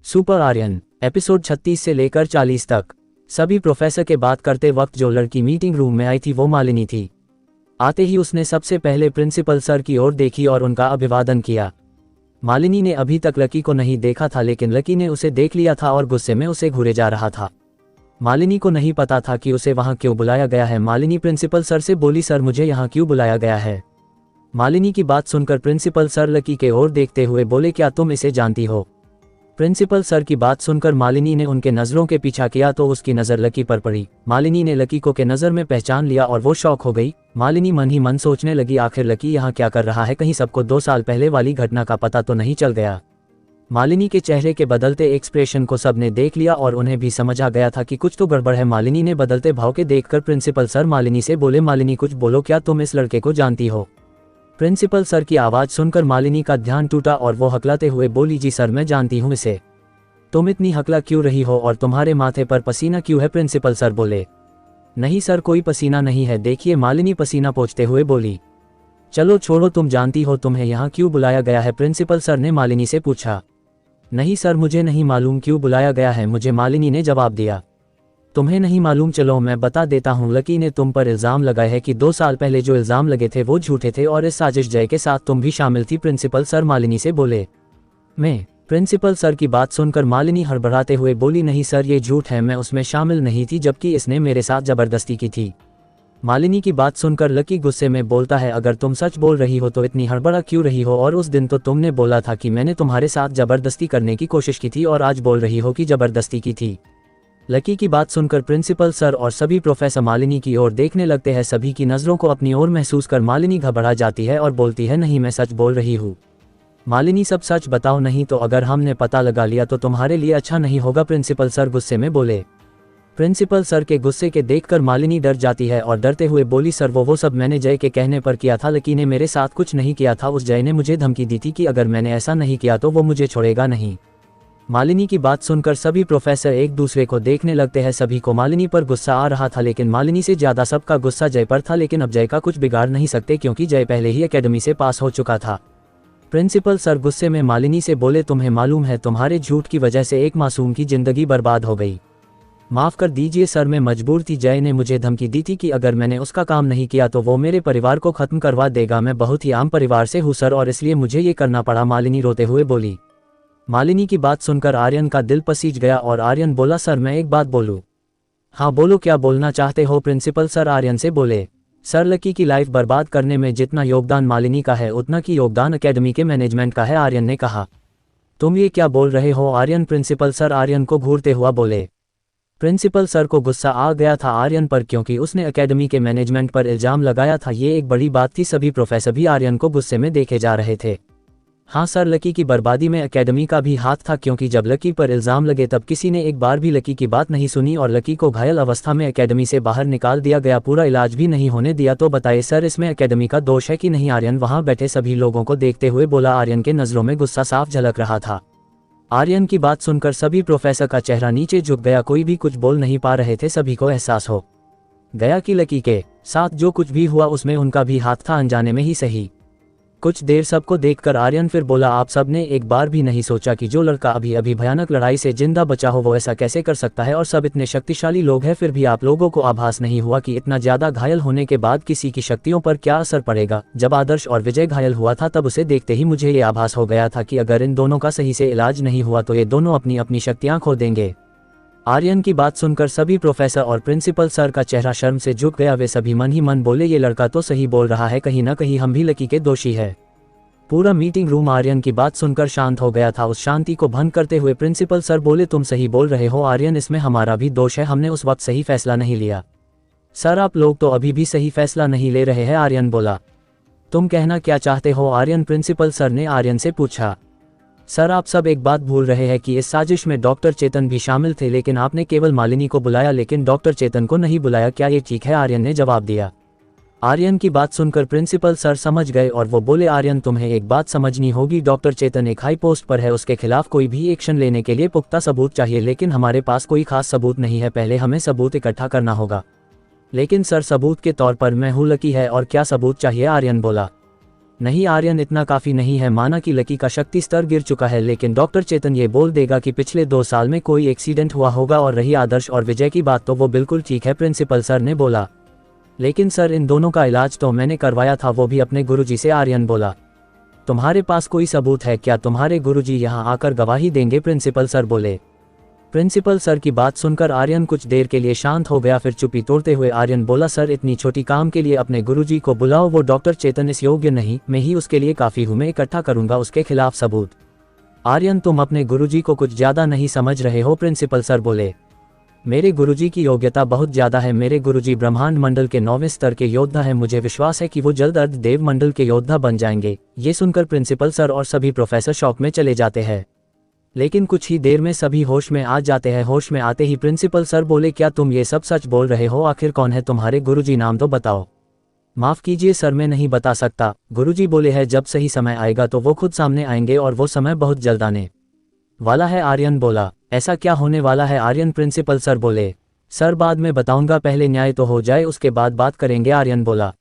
Super Aryan episode 36 से लेकर 40 तक। सभी प्रोफेसर के बात करते वक्त जो लड़की मीटिंग रूम में आई थी वो मालिनी थी। आते ही उसने सबसे पहले प्रिंसिपल सर की ओर देखी और उनका अभिवादन किया। मालिनी ने अभी तक लकी को नहीं देखा था, लेकिन लकी ने उसे देख लिया था और गुस्से में उसे घूरे जा रहा था। मालिनी को नहीं पता था कि उसे वहां क्यों बुलाया गया है। मालिनी प्रिंसिपल सर से बोली, सर मुझे यहाँ क्यों बुलाया गया है। मालिनी की बात सुनकर प्रिंसिपल सर लकी के ओर देखते हुए बोले, क्या तुम इसे जानती हो। प्रिंसिपल सर की बात सुनकर मालिनी ने उनके नज़रों के पीछा किया तो उसकी नज़र लकी पर पड़ी। मालिनी ने लकी को के नज़र में पहचान लिया और वो शॉक हो गई। मालिनी मन ही मन सोचने लगी, आखिर लकी यहाँ क्या कर रहा है, कहीं सबको 2 साल पहले वाली घटना का पता तो नहीं चल गया। मालिनी के चेहरे के बदलते एक्सप्रेशन को सबने देख लिया और उन्हें भी समझ आ गया था कि कुछ तो गड़बड़ है। मालिनी ने बदलते भाव के देखकर प्रिंसिपल सर मालिनी से बोले, मालिनी कुछ बोलो, क्या तुम इस लड़के को जानती हो। प्रिंसिपल सर की आवाज़ सुनकर मालिनी का ध्यान टूटा और वो हकलाते हुए बोली, जी सर मैं जानती हूँ इसे। तुम इतनी हकला क्यों रही हो और तुम्हारे माथे पर पसीना क्यों है। प्रिंसिपल सर बोले, नहीं सर कोई पसीना नहीं है, देखिए। मालिनी पसीना पोंछते हुए बोली, चलो छोड़ो, तुम जानती हो तुम्हें यहाँ क्यों बुलाया गया है। प्रिंसिपल सर ने मालिनी से पूछा। नहीं सर मुझे नहीं मालूम क्यों बुलाया गया है मुझे, मालिनी ने जवाब दिया। तुम्हें नहीं मालूम, चलो मैं बता देता हूँ। लकी ने तुम पर इल्ज़ाम लगाए है कि 2 साल पहले जो इल्ज़ाम लगे थे वो झूठे थे और इस साजिश जय के साथ तुम भी शामिल थी। प्रिंसिपल सर मालिनी से बोले। मैं प्रिंसिपल सर की बात सुनकर मालिनी हड़बड़ाते हुए बोली, नहीं सर ये झूठ है, मैं उसमें शामिल नहीं थी, जबकि इसने मेरे साथ ज़बरदस्ती की थी। मालिनी की बात सुनकर लकी गुस्से में बोलता है, अगर तुम सच बोल रही हो तो इतनी हड़बड़ा क्यों रही हो, और उस दिन तो तुमने बोला था कि मैंने तुम्हारे साथ ज़बरदस्ती करने की कोशिश की थी और आज बोल रही हो कि ज़बरदस्ती की थी। लकी की बात सुनकर प्रिंसिपल सर और सभी प्रोफेसर मालिनी की ओर देखने लगते हैं। सभी की नज़रों को अपनी ओर महसूस कर मालिनी घबरा जाती है और बोलती है, नहीं मैं सच बोल रही हूँ। मालिनी सब सच बताओ, नहीं तो अगर हमने पता लगा लिया तो तुम्हारे लिए अच्छा नहीं होगा। प्रिंसिपल सर गुस्से में बोले। प्रिंसिपल सर के गुस्से के देखकर मालिनी डर जाती है और डरते हुए बोली, सर वो सब मैंने जय के कहने पर किया था, लकी ने मेरे साथ कुछ नहीं किया था। उस जय ने मुझे धमकी दी थी कि अगर मैंने ऐसा नहीं किया तो वो मुझे छोड़ेगा नहीं। मालिनी की बात सुनकर सभी प्रोफेसर एक दूसरे को देखने लगते हैं। सभी को मालिनी पर गुस्सा आ रहा था, लेकिन मालिनी से ज़्यादा सबका गुस्सा जय पर था। लेकिन अब जय का कुछ बिगाड़ नहीं सकते क्योंकि जय पहले ही एकेडमी से पास हो चुका था। प्रिंसिपल सर गुस्से में मालिनी से बोले, तुम्हें मालूम है तुम्हारे झूठ की वजह से एक मासूम की जिंदगी बर्बाद हो गई। माफ़ कर दीजिए सर मैं मजबूर थी। जय ने मुझे धमकी दी थी कि अगर मैंने उसका काम नहीं किया तो वो मेरे परिवार को ख़त्म करवा देगा। मैं बहुत ही आम परिवार से हूँ सर और इसलिए मुझे ये करना पड़ा। मालिनी रोते हुए बोली। मालिनी की बात सुनकर आर्यन का दिल पसीज गया और आर्यन बोला, सर मैं एक बात बोलूं। हाँ बोलो, क्या बोलना चाहते हो। प्रिंसिपल सर आर्यन से बोले। सर लकी की लाइफ बर्बाद करने में जितना योगदान मालिनी का है उतना की योगदान एकेडमी के मैनेजमेंट का है। आर्यन ने कहा। तुम ये क्या बोल रहे हो आर्यन। प्रिंसिपल सर आर्यन को घूरते हुआ बोले। प्रिंसिपल सर को गुस्सा आ गया था आर्यन पर क्योंकि उसने एकेडमी के मैनेजमेंट पर इल्ज़ाम लगाया था। ये एक बड़ी बात थी। सभी प्रोफेसर भी आर्यन को गुस्से में देखे जा रहे थे। हाँ सर लकी की बर्बादी में एकेडमी का भी हाथ था क्योंकि जब लकी पर इल्ज़ाम लगे तब किसी ने एक बार भी लकी की बात नहीं सुनी और लकी को घायल अवस्था में एकेडमी से बाहर निकाल दिया गया, पूरा इलाज भी नहीं होने दिया। तो बताइए सर इसमें एकेडमी का दोष है कि नहीं। आर्यन वहां बैठे सभी लोगों को देखते हुए बोला। आर्यन के नज़रों में गुस्सा साफ झलक रहा था। आर्यन की बात सुनकर सभी प्रोफेसर का चेहरा नीचे झुक गया, कोई भी कुछ बोल नहीं पा रहे थे। सभी को एहसास हो गया कि लकी के साथ जो कुछ भी हुआ उसमें उनका भी हाथ था, अनजाने में ही सही। कुछ देर सबको देखकर आर्यन फिर बोला, आप सब ने एक बार भी नहीं सोचा कि जो लड़का अभी अभी भयानक लड़ाई से जिंदा बचा हो वो ऐसा कैसे कर सकता है, और सब इतने शक्तिशाली लोग हैं फिर भी आप लोगों को आभास नहीं हुआ कि इतना ज्यादा घायल होने के बाद किसी की शक्तियों पर क्या असर पड़ेगा। जब आदर्श और विजय घायल हुआ था तब उसे देखते ही मुझे ये आभास हो गया था कि अगर इन दोनों का सही से इलाज नहीं हुआ तो ये दोनों अपनी अपनी शक्तियां खो देंगे। आर्यन की बात सुनकर सभी प्रोफेसर और प्रिंसिपल सर का चेहरा शर्म से झुक गया। वे सभी मन ही मन बोले, ये लड़का तो सही बोल रहा है, कहीं ना कहीं हम भी लकी के दोषी है। पूरा मीटिंग रूम आर्यन की बात सुनकर शांत हो गया था। उस शांति को भंग करते हुए प्रिंसिपल सर बोले, तुम सही बोल रहे हो आर्यन, इसमें हमारा भी दोष है, हमने उस वक्त सही फैसला नहीं लिया। सर आप लोग तो अभी भी सही फैसला नहीं ले रहे हैं। आर्यन बोला। तुम कहना क्या चाहते हो आर्यन। प्रिंसिपल सर ने आर्यन से पूछा। सर आप सब एक बात भूल रहे हैं कि इस साजिश में डॉक्टर चेतन भी शामिल थे, लेकिन आपने केवल मालिनी को बुलाया लेकिन डॉक्टर चेतन को नहीं बुलाया, क्या ये ठीक है। आर्यन ने जवाब दिया। आर्यन की बात सुनकर प्रिंसिपल सर समझ गए और वो बोले, आर्यन तुम्हें एक बात समझनी होगी, डॉक्टर चेतन एक हाई पोस्ट पर है, उसके खिलाफ कोई भी एक्शन लेने के लिए पुख्ता सबूत चाहिए, लेकिन हमारे पास कोई खास सबूत नहीं है, पहले हमें सबूत इकट्ठा करना होगा। लेकिन सर सबूत के तौर पर मैं हूँ लकी है, और क्या सबूत चाहिए। आर्यन बोला। नहीं आर्यन, इतना काफ़ी नहीं है। माना कि लकी का शक्ति स्तर गिर चुका है, लेकिन डॉक्टर चेतन ये बोल देगा कि पिछले 2 साल में कोई एक्सीडेंट हुआ होगा। और रही आदर्श और विजय की बात, तो वो बिल्कुल ठीक है, प्रिंसिपल सर ने बोला। लेकिन सर, इन दोनों का इलाज तो मैंने करवाया था, वो भी अपने गुरुजी से, आर्यन बोला। तुम्हारे पास कोई सबूत है क्या? तुम्हारे गुरुजी यहाँ आकर गवाही देंगे, प्रिंसिपल सर बोले। प्रिंसिपल सर की बात सुनकर आर्यन कुछ देर के लिए शांत हो गया। फिर चुप्पी तोड़ते हुए आर्यन बोला, सर इतनी छोटी काम के लिए अपने गुरुजी को बुलाओ। वो डॉक्टर चेतन इस योग्य नहीं, मैं ही उसके लिए काफ़ी हूँ। मैं इकट्ठा करूंगा उसके खिलाफ सबूत। आर्यन, तुम अपने गुरुजी को कुछ ज़्यादा नहीं समझ रहे हो, प्रिंसिपल सर बोले। मेरे गुरुजी की योग्यता बहुत ज़्यादा है। मेरे गुरुजी ब्रह्मांड मंडल के 9वें स्तर के योद्धा हैं। मुझे विश्वास है कि वो जल्द अर्ध देव मंडल के योद्धा बन जाएंगे। ये सुनकर प्रिंसिपल सर और सभी प्रोफेसर शॉक में चले जाते हैं। लेकिन कुछ ही देर में सभी होश में आ जाते हैं। होश में आते ही प्रिंसिपल सर बोले, क्या तुम ये सब सच बोल रहे हो? आखिर कौन है तुम्हारे गुरुजी? नाम तो बताओ। माफ़ कीजिए सर, मैं नहीं बता सकता, गुरुजी बोले हैं जब सही समय आएगा तो वो खुद सामने आएंगे, और वो समय बहुत जल्द आने वाला है, आर्यन बोला। ऐसा क्या होने वाला है आर्यन? प्रिंसिपल सर बोले। सर बाद में बताऊंगा, पहले न्याय तो हो जाए, उसके बाद बात करेंगे, आर्यन बोला।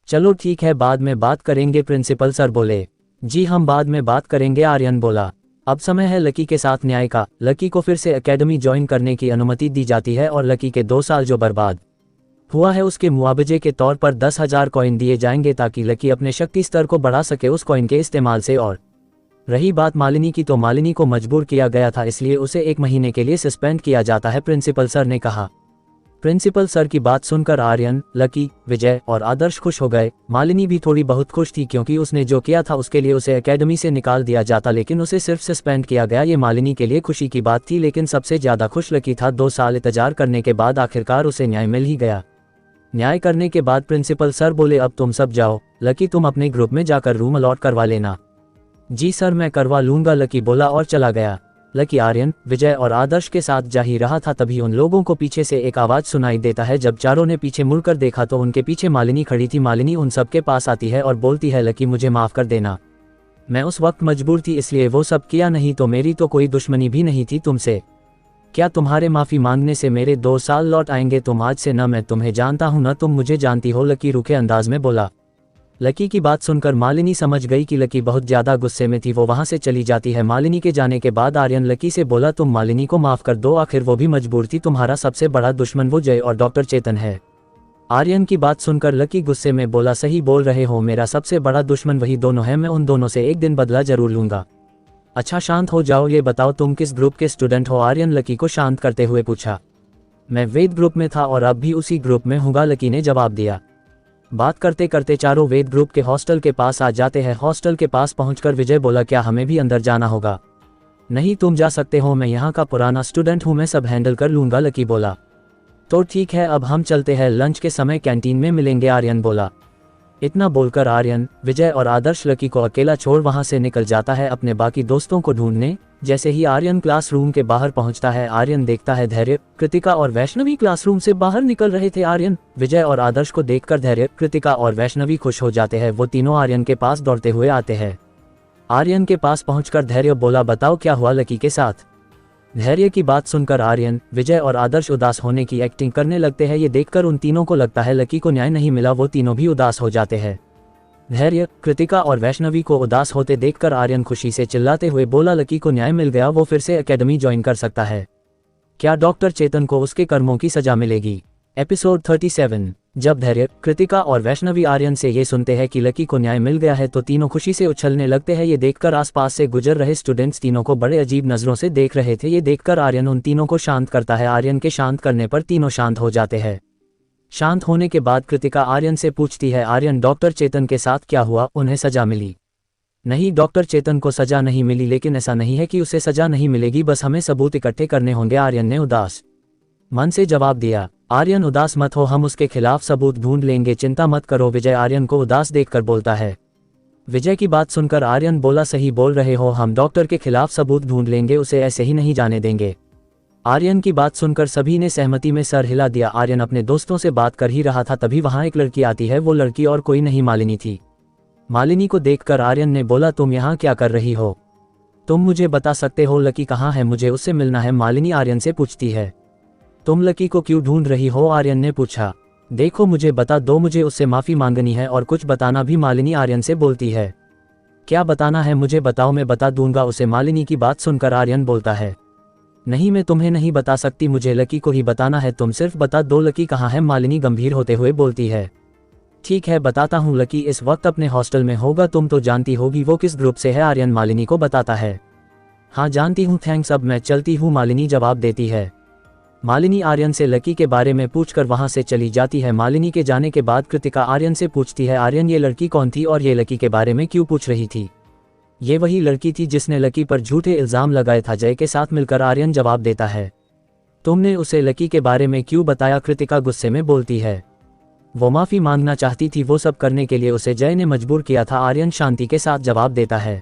चलो ठीक है, बाद में बात करेंगे, प्रिंसिपल सर बोले। जी हम बाद में बात करेंगे, आर्यन बोला। अब समय है लकी के साथ न्याय का। लकी को फिर से एकेडमी ज्वाइन करने की अनुमति दी जाती है, और लकी के 2 साल जो बर्बाद हुआ है उसके मुआवजे के तौर पर 10,000 कॉइन दिए जाएंगे, ताकि लकी अपने शक्ति स्तर को बढ़ा सके उस कॉइन के इस्तेमाल से। और रही बात मालिनी की, तो मालिनी को मजबूर किया गया था, इसलिए उसे 1 महीने के लिए सस्पेंड किया जाता है, प्रिंसिपल सर ने कहा। प्रिंसिपल सर की बात सुनकर आर्यन, लकी, विजय और आदर्श खुश हो गए। मालिनी भी थोड़ी बहुत खुश थी, क्योंकि उसने जो किया था उसके लिए उसे एकेडमी से निकाल दिया जाता, लेकिन उसे सिर्फ सस्पेंड किया गया। ये मालिनी के लिए खुशी की बात थी, लेकिन सबसे ज्यादा खुश लकी था। 2 साल इंतजार करने के बाद आखिरकार उसे न्याय मिल ही गया। न्याय करने के बाद प्रिंसिपल सर बोले, अब तुम सब जाओ। लकी, तुम अपने ग्रुप में जाकर रूम अलॉट करवा लेना। जी सर, मैं करवा लूंगा, लकी बोला और चला गया। लकी आर्यन, विजय और आदर्श के साथ जा ही रहा था, तभी उन लोगों को पीछे से एक आवाज सुनाई देता है। जब चारों ने पीछे मुड़कर देखा तो उनके पीछे मालिनी खड़ी थी। मालिनी उन सब के पास आती है और बोलती है, लकी मुझे माफ कर देना, मैं उस वक्त मजबूर थी, इसलिए वो सब किया, नहीं तो मेरी तो कोई दुश्मनी भी नहीं थी तुमसे। क्या तुम्हारे माफी मांगने से मेरे 2 साल लौट आएंगे? तुम आज से न मैं तुम्हें जानता हूं न तुम मुझे जानती हो, लकी रूखे अंदाज में बोला। लकी की बात सुनकर मालिनी समझ गई कि लकी बहुत ज्यादा गुस्से में थी। वो वहां से चली जाती है। मालिनी के जाने के बाद आर्यन लकी से बोला, तुम मालिनी को माफ कर दो, आखिर वो भी मजबूर थी। तुम्हारा सबसे बड़ा दुश्मन वो जय और डॉक्टर चेतन है। आर्यन की बात सुनकर लकी गुस्से में बोला, सही बोल रहे हो, मेरा सबसे बड़ा दुश्मन वही दोनों है। मैं उन दोनों से एक दिन बदला जरूर लूंगा। अच्छा शांत हो जाओ, ये बताओ तुम किस ग्रुप के स्टूडेंट हो? आर्यन लकी को शांत करते हुए पूछा। मैं वेद ग्रुप में था और अब भी उसी ग्रुप में हूँगा, लकी ने जवाब दिया। बात करते करते चारों वेद ग्रुप के हॉस्टल के पास आ जाते हैं। हॉस्टल के पास पहुंचकर विजय बोला, क्या हमें भी अंदर जाना होगा? नहीं, तुम जा सकते हो, मैं यहाँ का पुराना स्टूडेंट हूँ, मैं सब हैंडल कर लूंगा, लकी बोला। तो ठीक है, अब हम चलते हैं, लंच के समय कैंटीन में मिलेंगे, आर्यन बोला। इतना बोलकर आर्यन, विजय और आदर्श लकी को अकेला छोड़ वहां से निकल जाता है अपने बाकी दोस्तों को ढूंढने। जैसे ही आर्यन क्लासरूम के बाहर पहुंचता है, आर्यन देखता है धैर्य, कृतिका और वैष्णवी क्लासरूम से बाहर निकल रहे थे। आर्यन, विजय और आदर्श को देखकर धैर्य, कृतिका और वैष्णवी खुश हो जाते हैं। वो तीनों आर्यन के पास दौड़ते हुए आते हैं। आर्यन के पास पहुंचकर धैर्य बोला, बताओ क्या हुआ लकी के साथ? धैर्य की बात सुनकर आर्यन, विजय और आदर्श उदास होने की एक्टिंग करने लगते हैं। ये देखकर उन तीनों को लगता है लकी को न्याय नहीं मिला, वो तीनों भी उदास हो जाते हैं। धैर्य, कृतिका और वैष्णवी को उदास होते देखकर आर्यन खुशी से चिल्लाते हुए बोला, लकी को न्याय मिल गया, वो फिर से एकेडमी ज्वाइन कर सकता है। क्या डॉक्टर चेतन को उसके कर्मों की सजा मिलेगी? एपिसोड 37। जब धैर्य, कृतिका और वैष्णवी आर्यन से ये सुनते हैं कि लकी को न्याय मिल गया है तो तीनों खुशी से उछलने लगते हैं। ये देखकर आसपास से गुजर रहे स्टूडेंट्स तीनों को बड़े अजीब नजरों से देख रहे थे। ये देखकर आर्यन उन तीनों को शांत करता है। आर्यन के शांत करने पर तीनों शांत हो जाते हैं। शांत होने के बाद कृतिका आर्यन से पूछती है, आर्यन डॉक्टर चेतन के साथ क्या हुआ? उन्हें सजा मिली? नहीं, डॉक्टर चेतन को सजा नहीं मिली, लेकिन ऐसा नहीं है कि उसे सजा नहीं मिलेगी, बस हमें सबूत इकट्ठे करने होंगे, आर्यन ने उदास मन से जवाब दिया। आर्यन, उदास मत हो, हम उसके खिलाफ सबूत ढूंढ लेंगे, चिंता मत करो, विजय आर्यन को उदास देखकर बोलता है। विजय की बात सुनकर आर्यन बोला, सही बोल रहे हो, हम डॉक्टर के खिलाफ सबूत ढूंढ लेंगे, उसे ऐसे ही नहीं जाने देंगे। आर्यन की बात सुनकर सभी ने सहमति में सर हिला दिया। आर्यन अपने दोस्तों से बात कर ही रहा था, तभी वहां एक लड़की आती है। वो लड़की और कोई नहीं, मालिनी थी। मालिनी को देखकर आर्यन ने बोला, तुम यहाँ क्या कर रही हो? तुम मुझे बता सकते हो लकी कहाँ है? मुझे उससे मिलना है, मालिनी आर्यन से पूछती है। तुम लकी को क्यों ढूंढ रही हो? आर्यन ने पूछा। देखो मुझे बता दो, मुझे उससे माफ़ी मांगनी है और कुछ बताना भी, मालिनी आर्यन से बोलती है। क्या बताना है मुझे बताओ, मैं बता दूंगा उसे, मालिनी की बात सुनकर आर्यन बोलता है। नहीं मैं तुम्हें नहीं बता सकती, मुझे लकी को ही बताना है, तुम सिर्फ बता दो लकी कहाँ है, मालिनी गंभीर होते हुए बोलती है। ठीक है बताता हूँ, लकी इस वक्त अपने हॉस्टल में होगा, तुम तो जानती होगी वो किस ग्रुप से है, आर्यन मालिनी को बताता है। हाँ जानती हूँ, थैंक्स, अब मैं चलती हूँ, मालिनी जवाब देती है। मालिनी आर्यन से लकी के बारे में पूछकर वहाँ से चली जाती है। मालिनी के जाने के बाद कृतिका आर्यन से पूछती है, आर्यन ये लड़की कौन थी और ये लकी के बारे में क्यों पूछ रही थी? ये वही लड़की थी जिसने लकी पर झूठे इल्ज़ाम लगाए था जय के साथ मिलकर, आर्यन जवाब देता है। तुमने उसे लकी के बारे में क्यों बताया? कृतिका गुस्से में बोलती है। वो माफ़ी मांगना चाहती थी, वो सब करने के लिए उसे जय ने मजबूर किया था, आर्यन शांति के साथ जवाब देता है।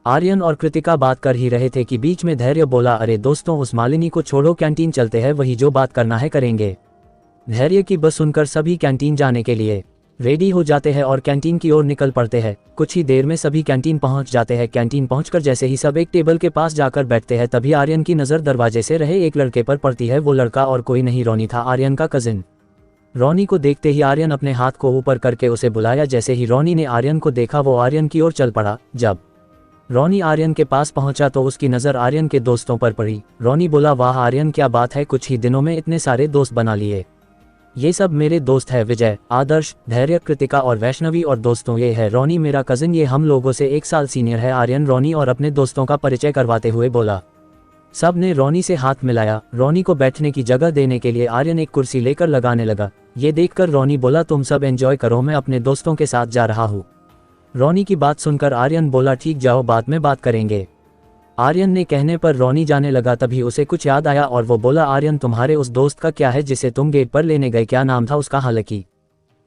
आर्यन और कृतिका बात कर ही रहे थे कि बीच में धैर्य बोला, अरे दोस्तों उस मालिनी को छोड़ो, कैंटीन चलते हैं, वही जो बात करना है करेंगे। धैर्य की बस सुनकर सभी कैंटीन जाने के लिए रेडी हो जाते हैं और कैंटीन की ओर निकल पड़ते हैं। कुछ ही देर में सभी कैंटीन पहुंच जाते हैं। कैंटीन पहुंचकर जैसे ही सब एक टेबल के पास जाकर बैठते हैं, तभी आर्यन की नज़र दरवाजे से रहे एक लड़के पर पड़ती है। वो लड़का और कोई नहीं, रोनी था, आर्यन का कजिन। रोनी को देखते ही आर्यन अपने हाथ को ऊपर करके उसे बुलाया। जैसे ही रोनी ने आर्यन को देखा, वो आर्यन की ओर चल पड़ा। जब रोनी आर्यन के पास पहुंचा तो उसकी नज़र आर्यन के दोस्तों पर पड़ी। रोनी बोला, वाह आर्यन क्या बात है, कुछ ही दिनों में इतने सारे दोस्त बना लिए। ये सब मेरे दोस्त है, विजय, आदर्श, धैर्य, कृतिका और वैष्णवी, और दोस्तों ये है रोनी मेरा कजिन, ये हम लोगों से 1 साल सीनियर है। आर्यन रोनी और अपने दोस्तों का परिचय करवाते हुए बोला। सब ने रोनी से हाथ मिलाया। रोनी को बैठने की जगह देने के लिए आर्यन एक कुर्सी लेकर लगाने लगा। ये देखकर रोनी बोला, तुम सब एंजॉय करो, मैं अपने दोस्तों के साथ जा रहा हूँ। रोनी की बात सुनकर आर्यन बोला, ठीक जाओ, बाद में बात करेंगे। आर्यन ने कहने पर रोनी जाने लगा। तभी उसे कुछ याद आया और वो बोला, आर्यन तुम्हारे उस दोस्त का क्या है जिसे तुम गेट पर लेने गए, क्या नाम था उसका? हालांकि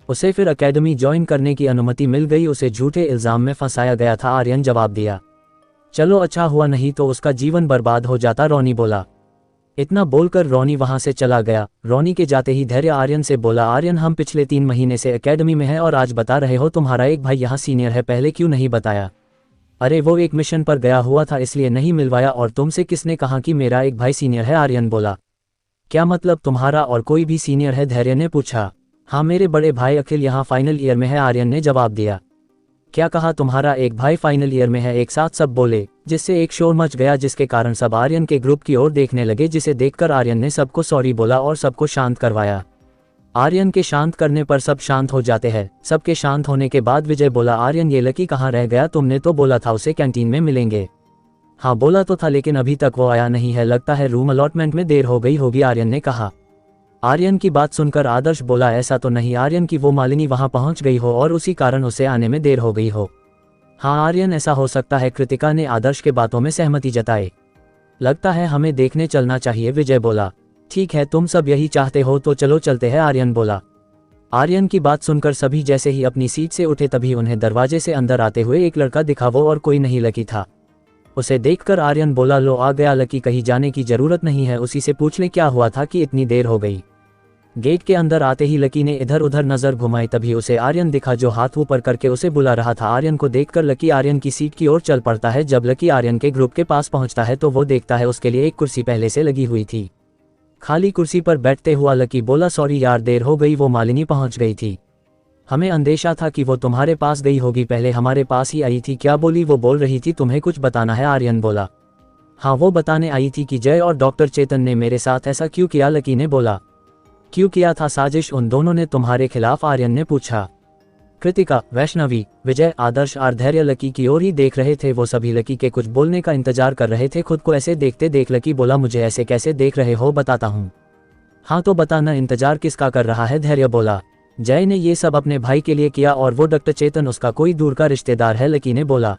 उसे फिर एकेडमी ज्वाइन करने की अनुमति मिल गई, उसे झूठे इल्ज़ाम में फंसाया गया था, आर्यन जवाब दिया। चलो अच्छा हुआ, नहीं तो उसका जीवन बर्बाद हो जाता, रोनी बोला। इतना बोलकर रोनी वहां से चला गया। रोनी के जाते ही धैर्य आर्यन से बोला, आर्यन हम पिछले 3 महीने से एकेडमी में है और आज बता रहे हो तुम्हारा एक भाई यहाँ सीनियर है, पहले क्यों नहीं बताया? अरे वो एक मिशन पर गया हुआ था इसलिए नहीं मिलवाया, और तुमसे किसने कहा कि मेरा एक भाई सीनियर है? आर्यन बोला। क्या मतलब तुम्हारा और कोई भी सीनियर है? धैर्य ने पूछा। हाँ मेरे बड़े भाई अखिल यहाँ फाइनल ईयर में है, आर्यन ने जवाब दिया। क्या कहा? तुम्हारा एक भाई फाइनल ईयर में है? एक साथ सब बोले, जिससे एक शोर मच गया, जिसके कारण सब आर्यन के ग्रुप की ओर देखने लगे, जिसे देखकर आर्यन ने सबको सॉरी बोला और सबको शांत करवाया। आर्यन के शांत करने पर सब शांत हो जाते हैं। सबके शांत होने के बाद विजय बोला, आर्यन ये लकी कहाँ रह गया? तुमने तो बोला था उसे कैंटीन में मिलेंगे। हाँ बोला तो था, लेकिन अभी तक वो आया नहीं है, लगता है रूम अलॉटमेंट में देर हो गई होगी, आर्यन ने कहा। आर्यन की बात सुनकर आदर्श बोला, ऐसा तो नहीं आर्यन की वो मालिनी वहां पहुंच गई हो और उसी कारण उसे आने में देर हो गई हो। हाँ आर्यन ऐसा हो सकता है, कृतिका ने आदर्श के बातों में सहमति जताई। लगता है हमें देखने चलना चाहिए, विजय बोला। ठीक है तुम सब यही चाहते हो तो चलो चलते हैं, आर्यन बोला। आर्यन की बात सुनकर सभी जैसे ही अपनी सीट से उठे तभी उन्हें दरवाजे से अंदर आते हुए एक लड़का दिखा, वो और कोई नहीं लकी था। उसे देखकर आर्यन बोला, लो आ गया लकी, कहीं जाने की जरूरत नहीं है, उसी से पूछ ले क्या हुआ था कि इतनी देर हो गई। गेट के अंदर आते ही लकी ने इधर उधर नजर घुमाई, तभी उसे आर्यन दिखा जो हाथ ऊपर करके उसे बुला रहा था। आर्यन को देखकर लकी आर्यन की सीट की ओर चल पड़ता है। जब लकी आर्यन के ग्रुप के पास पहुंचता है तो वो देखता है उसके लिए एक कुर्सी पहले से लगी हुई थी। खाली कुर्सी पर बैठते हुआ लकी बोला, सॉरी यार देर हो गई, वो मालिनी पहुंच गई थी, हमें अंदेशा था कि वो तुम्हारे पास गई होगी, पहले हमारे पास ही आई थी। क्या बोली? वो बोल रही थी तुम्हें कुछ बताना है, आर्यन बोला। हाँ वो बताने आई थी कि जय और डॉक्टर चेतन ने मेरे साथ ऐसा क्यों किया, लकी ने बोला। क्यों किया था? साजिश उन दोनों ने तुम्हारे खिलाफ, आर्यन ने पूछा। कृतिका, वैष्णवी, विजय, आदर्श और धैर्य लकी की ओर ही देख रहे थे। वो सभी लकी के कुछ बोलने का इंतजार कर रहे थे। खुद को ऐसे देखते देख लकी बोला, मुझे ऐसे कैसे देख रहे हो, बताता हूँ। हाँ तो बताना, इंतजार किसका कर रहा है? धैर्य बोला। जय ने ये सब अपने भाई के लिए किया और वो डॉक्टर चेतन उसका कोई दूर का रिश्तेदार है, लकी ने बोला।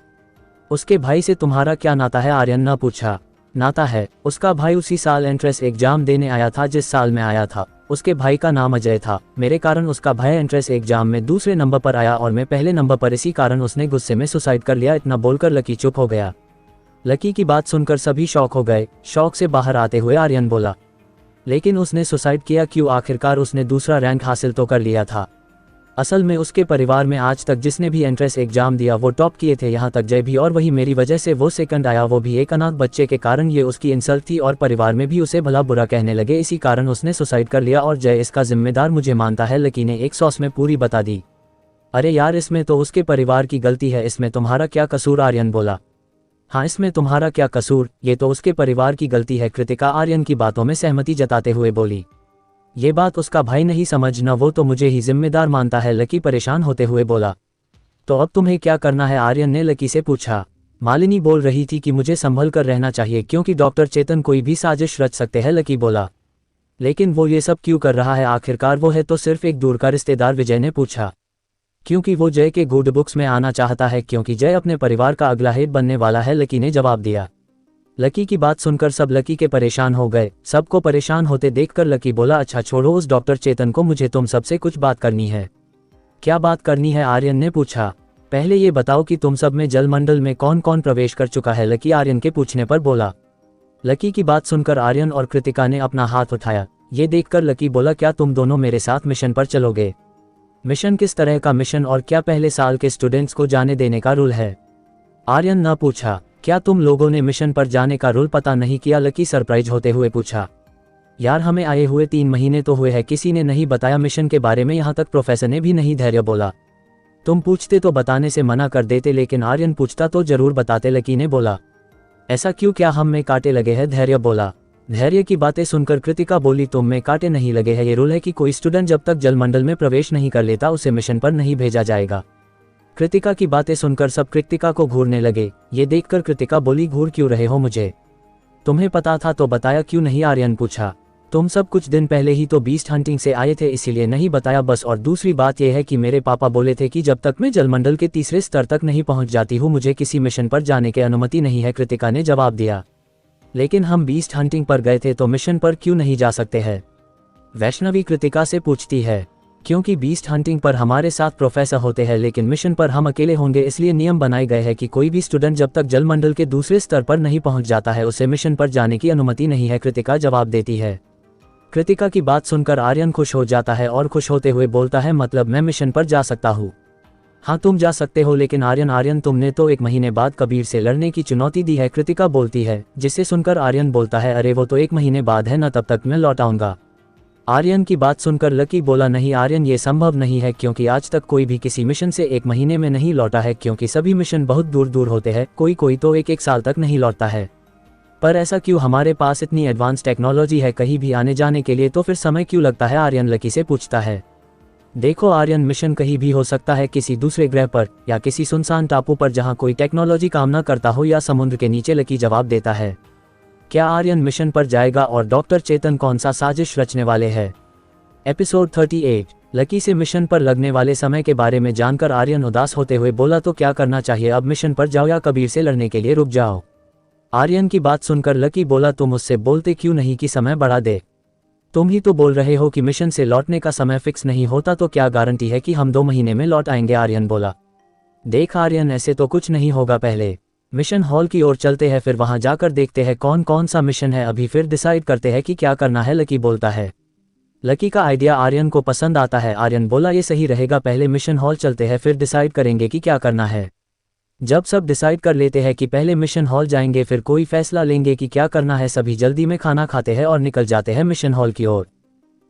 उसके भाई से तुम्हारा क्या नाता है? आर्यन ने पूछा। नाता है, उसका भाई उसी साल एंट्रेंस एग्जाम देने आया था जिस साल में आया था। उसके भाई का नाम अजय था, मेरे कारण उसका भाई एंट्रेंस एग्जाम में दूसरे नंबर पर आया और मैं पहले नंबर पर, इसी कारण उसने गुस्से में सुसाइड कर लिया। इतना बोलकर लकी चुप हो गया। लकी की बात सुनकर सभी शॉक हो गए। शॉक से बाहर आते हुए आर्यन बोला, लेकिन उसने सुसाइड किया क्यों? आखिरकार उसने दूसरा रैंक हासिल तो कर लिया था। असल में उसके परिवार में आज तक जिसने भी एंट्रेंस एग्जाम दिया वो टॉप किए थे, यहाँ तक जय भी, और वही मेरी वजह से वो सेकंड आया, वो भी एक अनाथ बच्चे के कारण। ये उसकी इंसल्ट थी और परिवार में भी उसे भला बुरा कहने लगे, इसी कारण उसने सुसाइड कर लिया और जय इसका जिम्मेदार मुझे मानता है। लकी ने एक सॉस में पूरी बता दी। अरे यार, इसमें तो उसके परिवार की गलती है, इसमें तुम्हारा क्या कसूर? आर्यन बोला। हाँ, इसमें तुम्हारा क्या कसूर, ये तो उसके परिवार की गलती है, कृतिका आर्यन की बातों में सहमति जताते हुए बोली। ये बात उसका भाई नहीं समझना, वो तो मुझे ही जिम्मेदार मानता है, लकी परेशान होते हुए बोला। तो अब तुम्हें क्या करना है? आर्यन ने लकी से पूछा। मालिनी बोल रही थी कि मुझे संभल कर रहना चाहिए क्योंकि डॉक्टर चेतन कोई भी साजिश रच सकते हैं, लकी बोला। लेकिन वो ये सब क्यों कर रहा है? आखिरकार वो है तो सिर्फ एक दूर का रिश्तेदार, विजय ने पूछा। क्योंकि वो जय के गुड बुक्स में आना चाहता है, क्योंकि जय अपने परिवार का अगला हेड बनने वाला है, लकी ने जवाब दिया। लकी की बात सुनकर सब लकी के परेशान हो गए। सबको परेशान होते देखकर लकी बोला, अच्छा छोड़ो उस डॉक्टर चेतन को, मुझे तुम सबसे कुछ बात करनी है। क्या बात करनी है? आर्यन ने पूछा। पहले ये बताओ कि तुम सब में जलमंडल में कौन कौन प्रवेश कर चुका है, लकी आर्यन के पूछने पर बोला। लकी की बात सुनकर आर्यन और कृतिका ने अपना हाथ उठाया। ये देखकर लकी बोला, क्या तुम दोनों मेरे साथ मिशन पर चलोगे? मिशन किस तरह का मिशन, और क्या पहले साल के स्टूडेंट्स को जाने देने का रूल है? आर्यन न पूछा। क्या तुम लोगों ने मिशन पर जाने का रूल पता नहीं किया? लकी सरप्राइज होते हुए पूछा। यार, हमें आए हुए 3 महीने तो हुए हैं, किसी ने नहीं बताया मिशन के बारे में, यहाँ तक प्रोफेसर ने भी नहीं, धैर्य बोला। तुम पूछते तो बताने से मना कर देते, लेकिन आर्यन पूछता तो जरूर बताते, लकी ने बोला। ऐसा क्यों, क्या हम में कांटे लगे हैं? धैर्य बोला। धैर्य की बातें सुनकर कृतिका बोली, तुम में कांटे नहीं लगे हैं, ये रूल है कि कोई स्टूडेंट जब तक जलमंडल में प्रवेश नहीं कर लेता उसे मिशन पर नहीं भेजा जाएगा। कृतिका की बातें सुनकर सब कृतिका को घूरने लगे। ये देखकर कृतिका बोली, घूर क्यों रहे हो मुझे? तुम्हें पता था तो बताया क्यों नहीं? आर्यन पूछा। तुम सब कुछ दिन पहले ही तो बीस्ट हंटिंग से आए थे, इसीलिए नहीं बताया बस। और दूसरी बात यह है कि मेरे पापा बोले थे कि जब तक मैं जलमंडल के तीसरे स्तर तक नहीं पहुंच जाती हूँ मुझे किसी मिशन पर जाने की अनुमति नहीं है, कृतिका ने जवाब दिया। लेकिन हम बीस्ट हंटिंग पर गए थे तो मिशन पर क्यों नहीं जा सकते हैं? वैष्णवी कृतिका से पूछती है। क्योंकि बीस्ट हंटिंग पर हमारे साथ प्रोफेसर होते हैं, लेकिन मिशन पर हम अकेले होंगे, इसलिए नियम बनाए गए हैं कि कोई भी स्टूडेंट जब तक जलमंडल के दूसरे स्तर पर नहीं पहुंच जाता है उसे मिशन पर जाने की अनुमति नहीं है, कृतिका जवाब देती है। कृतिका की बात सुनकर आर्यन खुश हो जाता है और खुश होते हुए बोलता है, मतलब मैं मिशन पर जा सकता हूँ? हाँ, तुम जा सकते हो, लेकिन आर्यन तुमने तो 1 महीने बाद कबीर से लड़ने की चुनौती दी है, कृतिका बोलती है। जिसे सुनकर आर्यन बोलता है, अरे वो तो 1 महीने बाद है ना, तब तक मैं लौट आऊंगा। आर्यन की बात सुनकर लकी बोला, नहीं आर्यन, ये संभव नहीं है, क्योंकि आज तक कोई भी किसी मिशन से 1 महीने में नहीं लौटा है, क्योंकि सभी मिशन बहुत दूर दूर होते हैं, कोई तो 1 साल तक नहीं लौटता है। पर ऐसा क्यों? हमारे पास इतनी एडवांस टेक्नोलॉजी है कहीं भी आने जाने के लिए, तो फिर समय क्यों लगता है? आर्यन लकी से पूछता है। देखो आर्यन, मिशन कहीं भी हो सकता है, किसी दूसरे ग्रह पर या किसी सुनसान टापू पर जहां कोई टेक्नोलॉजी काम न करता हो, या समुद्र के नीचे, लकी जवाब देता है। क्या आर्यन मिशन पर जाएगा और डॉक्टर चेतन कौन सा साजिश रचने वाले हैं? एपिसोड 38। लकी से मिशन पर लगने वाले समय के बारे में जानकर आर्यन उदास होते हुए बोला, तो क्या करना चाहिए अब? मिशन पर जाओ या कबीर से लड़ने के लिए रुक जाओ? आर्यन की बात सुनकर लकी बोला, तुम उससे बोलते क्यों नहीं कि समय बढ़ा दे? तुम ही तो बोल रहे हो कि मिशन से लौटने का समय फिक्स नहीं होता, तो क्या गारंटी है कि हम 2 महीने में लौट आएंगे? आर्यन बोला। देख आर्यन, ऐसे तो कुछ नहीं होगा, पहले मिशन हॉल की ओर चलते हैं, फिर वहां जाकर देखते हैं कौन कौन सा मिशन है, अभी फिर डिसाइड करते हैं कि क्या करना है, लकी बोलता है। लकी का आइडिया आर्यन को पसंद आता है। आर्यन बोला, ये सही रहेगा, पहले मिशन हॉल चलते हैं, फिर डिसाइड करेंगे कि क्या करना है। जब सब डिसाइड कर लेते हैं कि पहले मिशन हॉल जाएंगे, फिर कोई फैसला लेंगे कि क्या करना है, सभी जल्दी में खाना खाते हैं और निकल जाते हैं मिशन हॉल की ओर।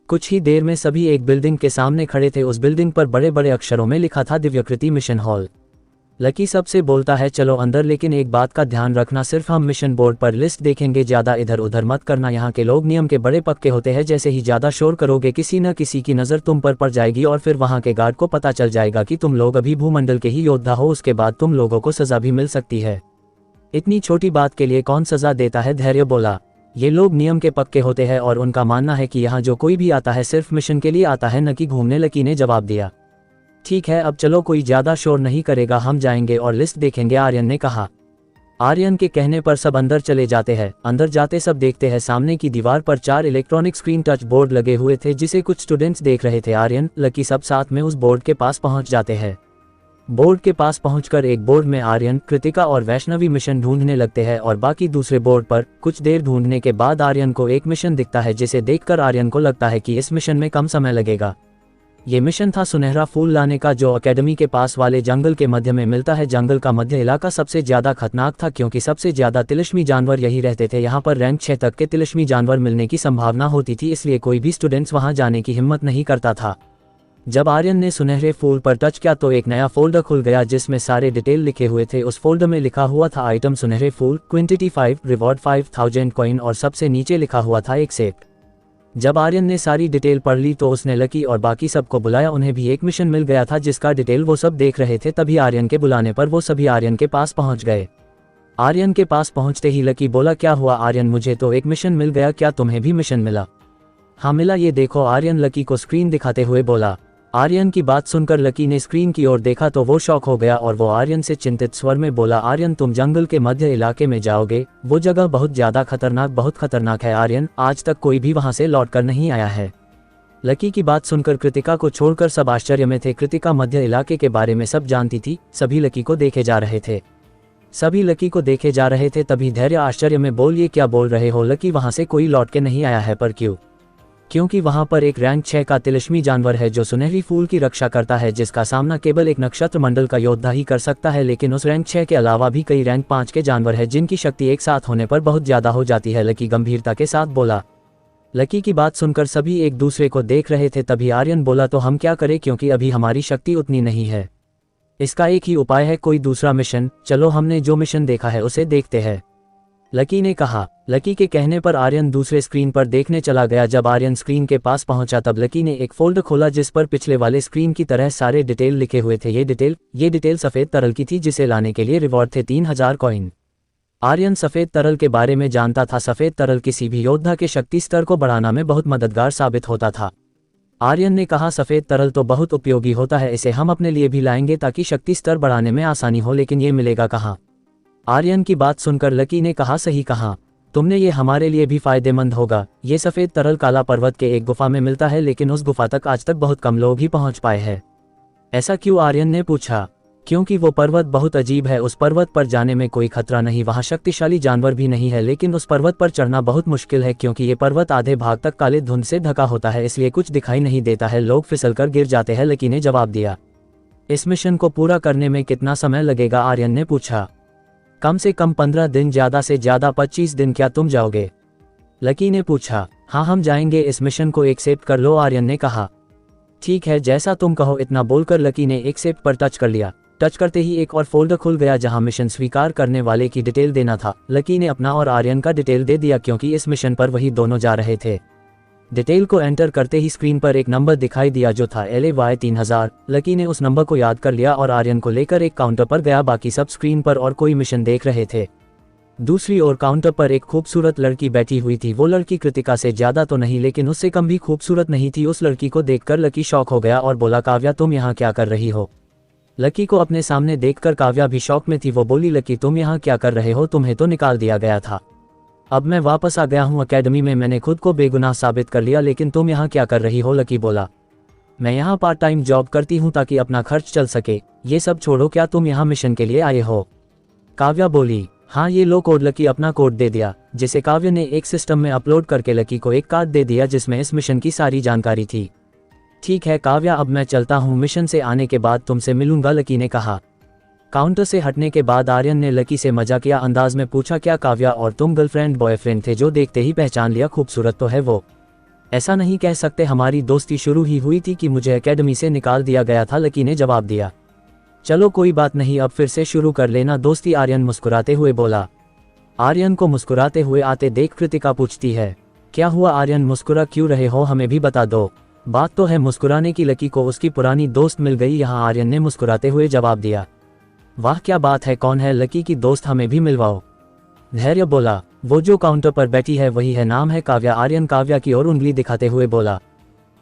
कुछ ही देर में सभी एक बिल्डिंग के सामने खड़े थे। उस बिल्डिंग पर बड़े बड़े अक्षरों में लिखा था, दिव्यकृति मिशन हॉल। लकी सबसे बोलता है, चलो अंदर, लेकिन एक बात का ध्यान रखना, सिर्फ हम मिशन बोर्ड पर लिस्ट देखेंगे, ज्यादा इधर उधर मत करना, यहाँ के लोग नियम के बड़े पक्के होते हैं, जैसे ही ज्यादा शोर करोगे किसी न किसी की नज़र तुम पर पड़ जाएगी और फिर वहाँ के गार्ड को पता चल जाएगा कि तुम लोग अभी भूमंडल के ही योद्धा हो, उसके बाद तुम लोगों को सजा भी मिल सकती है। इतनी छोटी बात के लिए कौन सजा देता है? धैर्य बोला। ये लोग नियम के पक्के होते हैं और उनका मानना है कि यहाँ जो कोई भी आता है सिर्फ मिशन के लिए आता है, न कि घूमने, लकी ने जवाब दिया। ठीक है, अब चलो, कोई ज्यादा शोर नहीं करेगा, हम जाएंगे और लिस्ट देखेंगे, आर्यन ने कहा। आर्यन के कहने पर सब अंदर चले जाते हैं। अंदर जाते सब देखते हैं सामने की दीवार पर 4 इलेक्ट्रॉनिक स्क्रीन टच बोर्ड लगे हुए थे, जिसे कुछ स्टूडेंट्स देख रहे थे। आर्यन, लकी सब साथ में उस बोर्ड के पास पहुंच जाते हैं। बोर्ड के पास पहुंचकर एक बोर्ड में आर्यन, कृतिका और वैष्णवी मिशन ढूंढने लगते हैं और बाकी दूसरे बोर्ड पर। कुछ देर ढूंढने के बाद आर्यन को एक मिशन दिखता है, जिसे देखकर आर्यन को लगता है कि इस मिशन में कम समय लगेगा। ये मिशन था सुनहरा फूल लाने का, जो एकेडमी के पास वाले जंगल के मध्य में मिलता है। जंगल का मध्य इलाका सबसे ज्यादा खतरनाक था क्योंकि सबसे ज्यादा तिलिस्मी जानवर यही रहते थे। यहाँ पर रैंक 6 तक के तिलिस्मी जानवर मिलने की संभावना होती थी, इसलिए कोई भी स्टूडेंट्स वहां जाने की हिम्मत नहीं करता था। जब आर्यन ने सुनहरे फूल पर टच किया तो एक नया फोल्डर खुल गया जिसमें सारे डिटेल लिखे हुए थे। उस फोल्डर में लिखा हुआ था आइटम सुनहरे फूल, क्विंटिटी 5, रिवॉर्ड 5000 कॉइन और सबसे नीचे लिखा हुआ था एक सेब। जब आर्यन ने सारी डिटेल पढ़ ली तो उसने लकी और बाकी सबको बुलाया। उन्हें भी एक मिशन मिल गया था जिसका डिटेल वो सब देख रहे थे। तभी आर्यन के बुलाने पर वो सभी आर्यन के पास पहुंच गए। आर्यन के पास पहुंचते ही लकी बोला, क्या हुआ आर्यन, मुझे तो एक मिशन मिल गया, क्या तुम्हें भी मिशन मिला? हाँ मिला, ये देखो। आर्यन लकी को स्क्रीन दिखाते हुए बोला। आर्यन की बात सुनकर लकी ने स्क्रीन की ओर देखा तो वो शॉक हो गया और वो आर्यन से चिंतित स्वर में बोला, आर्यन तुम जंगल के मध्य इलाके में जाओगे, वो जगह बहुत खतरनाक है आर्यन, आज तक कोई भी वहां से लौट कर नहीं आया है। लकी की बात सुनकर कृतिका को छोड़कर सब आश्चर्य में थे। कृतिका मध्य इलाके के बारे में सब जानती थी। सभी लकी को देखे जा रहे थे। तभी धैर्य आश्चर्य में बोल, ये क्या बोल रहे हो लकी, वहां से कोई लौट के नहीं आया है, पर क्यों? क्योंकि वहां पर एक रैंक 6 का तिलिस्मी जानवर है जो सुनहरी फूल की रक्षा करता है, जिसका सामना केवल एक नक्षत्र मंडल का योद्धा ही कर सकता है। लेकिन उस रैंक 6 के अलावा भी कई रैंक 5 के जानवर हैं जिनकी शक्ति एक साथ होने पर बहुत ज्यादा हो जाती है, लकी गंभीरता के साथ बोला। लकी की बात सुनकर सभी एक दूसरे को देख रहे थे। तभी आर्यन बोला, तो हम क्या करें, क्योंकि अभी हमारी शक्ति उतनी नहीं है। इसका एक ही उपाय है, कोई दूसरा मिशन। चलो हमने जो मिशन देखा है उसे देखते हैं, लकी ने कहा। लकी के कहने पर आर्यन दूसरे स्क्रीन पर देखने चला गया। जब आर्यन स्क्रीन के पास पहुंचा तब लकी ने एक फोल्डर खोला जिस पर पिछले वाले स्क्रीन की तरह सारे डिटेल लिखे हुए थे। ये डिटेल सफेद तरल की थी जिसे लाने के लिए रिवॉर्ड थे 3000 कॉइन। आर्यन सफेद तरल के बारे में जानता था। सफेद तरल किसी भी योद्धा के शक्ति स्तर को बढ़ाना में बहुत मददगार साबित होता था। आर्यन ने कहा, सफेद तरल तो बहुत उपयोगी होता है, इसे हम अपने लिए भी लाएंगे ताकि शक्ति स्तर बढ़ाने में आसानी हो, लेकिन ये मिलेगा कहाँ? आर्यन की बात सुनकर लकी ने कहा, सही कहा तुमने, ये हमारे लिए भी फायदेमंद होगा। ये सफेद तरल काला पर्वत के एक गुफा में मिलता है, लेकिन उस गुफा तक आज तक बहुत कम लोग ही पहुंच पाए हैं। ऐसा क्यों? आर्यन ने पूछा। क्योंकि वो पर्वत बहुत अजीब है। उस पर्वत पर जाने में कोई खतरा नहीं, वहां शक्तिशाली जानवर भी नहीं है, लेकिन उस पर्वत पर चढ़ना बहुत मुश्किल है क्योंकि ये पर्वत आधे भाग तक काले धुंध से ढका होता है, इसलिए कुछ दिखाई नहीं देता है, लोग फिसलकर गिर जाते हैं, लकी ने जवाब दिया। इस मिशन को पूरा करने में कितना समय लगेगा? आर्यन ने पूछा। कम से कम 15 दिन, ज्यादा से ज्यादा 25 दिन। क्या तुम जाओगे? लकी ने पूछा। हाँ हम जाएंगे, इस मिशन को एक्सेप्ट कर लो, आर्यन ने कहा। ठीक है, जैसा तुम कहो। इतना बोलकर लकी ने एक्सेप्ट पर टच कर लिया। टच करते ही एक और फोल्डर खुल गया जहां मिशन स्वीकार करने वाले की डिटेल देना था। लकी ने अपना और आर्यन का डिटेल दे दिया क्योंकि इस मिशन पर वही दोनों जा रहे थे। डिटेल को एंटर करते ही स्क्रीन पर एक नंबर दिखाई दिया जो था LAY 3000। लकी ने उस नंबर को याद कर लिया और आर्यन को लेकर एक काउंटर पर गया। बाकी सब स्क्रीन पर और कोई मिशन देख रहे थे। दूसरी ओर काउंटर पर एक खूबसूरत लड़की बैठी हुई थी। वो लड़की कृतिका से ज्यादा तो नहीं लेकिन उससे कम भी खूबसूरत नहीं थी। उस लड़की को देखकर लकी शॉक हो गया और बोला, काव्या तुम यहाँ क्या कर रही हो? लकी को अपने सामने देखकर काव्या भी शॉक में थी। वो बोली, लकी तुम यहाँ क्या कर रहे हो? तुम्हें तो निकाल दिया गया था। अब मैं वापस आ गया हूँ एकेडमी में, मैंने खुद को बेगुनाह साबित कर लिया, लेकिन तुम यहाँ क्या कर रही हो? लकी बोला, मैं यहाँ पार्ट टाइम जॉब करती हूँ ताकि अपना खर्च चल सके। ये सब छोड़ो, क्या तुम यहाँ मिशन के लिए आए हो? काव्या बोली, हाँ ये लो कोड। लकी अपना कोड दे दिया जिसे काव्या ने एक सिस्टम में अपलोड करके लकी को एक कार्ड दे दिया जिसमें इस मिशन की सारी जानकारी थी। ठीक है काव्या, अब मैं चलता हूँ, मिशन से आने के बाद तुमसे मिलूंगा, लकी ने कहा। काउंटर से हटने के बाद आर्यन ने लकी से मजाकिया अंदाज में पूछा, क्या काव्या और तुम गर्लफ्रेंड बॉयफ्रेंड थे? जो देखते ही पहचान लिया, खूबसूरत तो है वो। ऐसा नहीं कह सकते, हमारी दोस्ती शुरू ही हुई थी कि मुझे एकेडमी से निकाल दिया गया था, लकी ने जवाब दिया। चलो कोई बात नहीं, अब फिर से शुरू कर लेना दोस्ती, आर्यन मुस्कुराते हुए बोला। आर्यन को मुस्कुराते हुए आते देख कृतिका पूछती है, क्या हुआ आर्यन, मुस्कुरा क्यों रहे हो? हमें भी बता दो। बात तो है मुस्कुराने की, लकी को उसकी पुरानी दोस्त मिल गई यहाँ, आर्यन ने मुस्कुराते हुए जवाब दिया। वाह क्या बात है, कौन है लकी की दोस्त? हमें भी मिलवाओ, धैर्य बोला। वो जो काउंटर पर बैठी है वही है, नाम है काव्या। आर्यन काव्या की ओर उंगली दिखाते हुए बोला।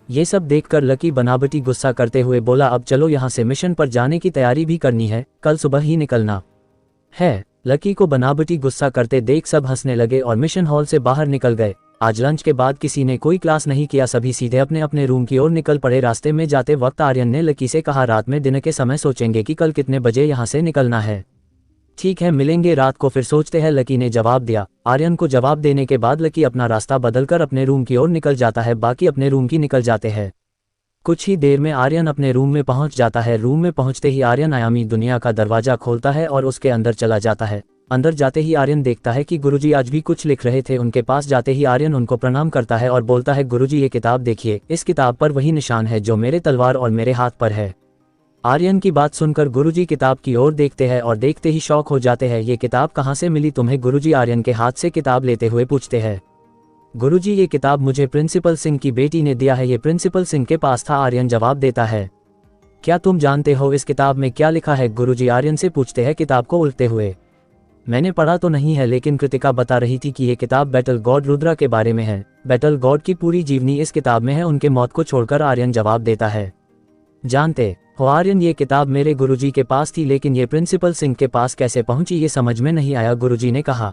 ये सब देखकर लकी बनावटी गुस्सा करते हुए बोला, अब चलो यहाँ से, मिशन पर जाने की तैयारी भी करनी है, कल सुबह ही निकलना है। लकी को बनावटी गुस्सा करते देख सब हंसने लगे और मिशन हॉल से बाहर निकल गए। आज लंच के बाद किसी ने कोई क्लास नहीं किया, सभी सीधे अपने अपने रूम की ओर निकल पड़े। रास्ते में जाते वक्त आर्यन ने लकी से कहा, रात में डिनर के समय सोचेंगे कि कल कितने बजे यहाँ से निकलना है। ठीक है मिलेंगे रात को फिर सोचते हैं, लकी ने जवाब दिया। आर्यन को जवाब देने के बाद लकी अपना रास्ता बदलकर अपने रूम की ओर निकल जाता है, बाकी अपने रूम की निकल जाते हैं। कुछ ही देर में आर्यन अपने रूम में पहुंच जाता है। रूम में पहुंचते ही आर्यन आयामी दुनिया का दरवाजा खोलता है और उसके अंदर चला जाता है। अंदर जाते ही आर्यन देखता है कि गुरुजी आज भी कुछ लिख रहे थे। उनके पास जाते ही आर्यन उनको प्रणाम करता है और बोलता है, गुरुजी ये किताब देखिए, इस किताब पर वही निशान है जो मेरे तलवार और मेरे हाथ पर है। आर्यन की बात सुनकर गुरुजी किताब की ओर देखते हैं और देखते ही शौक हो जाते हैं। ये किताब कहाँ से मिली तुम्हें? गुरुजी आर्यन के हाथ से किताब लेते हुए पूछते हैं। गुरुजी ये किताब मुझे प्रिंसिपल सिंह की बेटी ने दिया है, ये प्रिंसिपल सिंह के पास था। आर्यन जवाब देता है। क्या तुम जानते हो इस किताब में क्या लिखा है? गुरुजी आर्यन से पूछते हैं किताब को उल्टते हुए। मैंने पढ़ा तो नहीं है, लेकिन कृतिका बता रही थी कि ये किताब बैटल गॉड रुद्रा के बारे में है। बैटल गॉड की पूरी जीवनी इस किताब में है, उनके मौत को छोड़कर। आर्यन जवाब देता है। जानते हो आर्यन, ये किताब मेरे गुरुजी के पास थी, लेकिन ये प्रिंसिपल सिंह के पास कैसे पहुंची ये समझ में नहीं आया। गुरुजी ने कहा।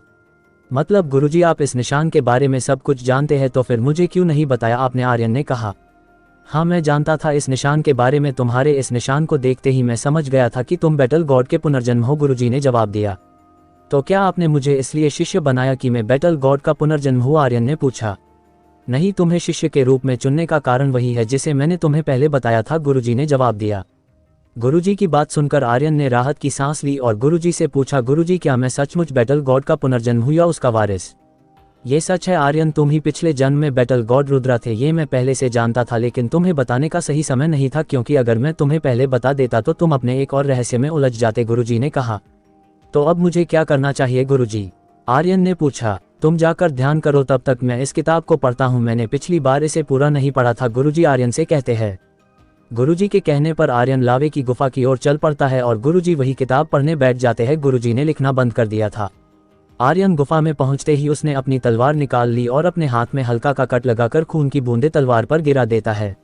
मतलब गुरुजी आप इस निशान के बारे में सब कुछ जानते हैं, तो फिर मुझे क्यों नहीं बताया आपने? आर्यन ने कहा। हाँ मैं जानता था इस निशान के बारे में, तुम्हारे इस निशान को देखते ही मैं समझ गया था कि तुम बैटल गॉड के पुनर्जन्म हो। गुरुजी ने जवाब दिया। तो क्या आपने मुझे इसलिए शिष्य बनाया कि मैं बैटल गॉड का पुनर्जन्म हूँ? आर्यन ने पूछा। नहीं, तुम्हें शिष्य के रूप में चुनने का कारण वही है जिसे मैंने तुम्हें पहले बताया था, गुरुजी ने जवाब दिया। गुरुजी की बात सुनकर आर्यन ने राहत की सांस ली और गुरुजी से पूछा, गुरुजी क्या मैं सचमुच बैटल गॉड का पुनर्जन्म हूँ या उसका वारिस? ये सच है आर्यन, तुम ही पिछले जन्म में बैटल गॉड रुद्रा थे। ये मैं पहले से जानता था, लेकिन तुम्हें बताने का सही समय नहीं था, क्योंकि अगर मैं तुम्हें पहले बता देता तो तुम अपने एक और रहस्य में उलझ जाते, गुरुजी ने कहा। तो अब मुझे क्या करना चाहिए गुरुजी? आर्यन ने पूछा। तुम जाकर ध्यान करो, तब तक मैं इस किताब को पढ़ता हूँ। मैंने पिछली बार इसे पूरा नहीं पढ़ा था, गुरुजी आर्यन से कहते हैं। गुरुजी के कहने पर आर्यन लावे की गुफा की ओर चल पड़ता है और गुरुजी वही किताब पढ़ने बैठ जाते हैं। गुरुजी ने लिखना बंद कर दिया था। आर्यन गुफा में पहुंचते ही उसने अपनी तलवार निकाल ली और अपने हाथ में हल्का का कट लगाकर खून की बूंदें तलवार पर गिरा देता है।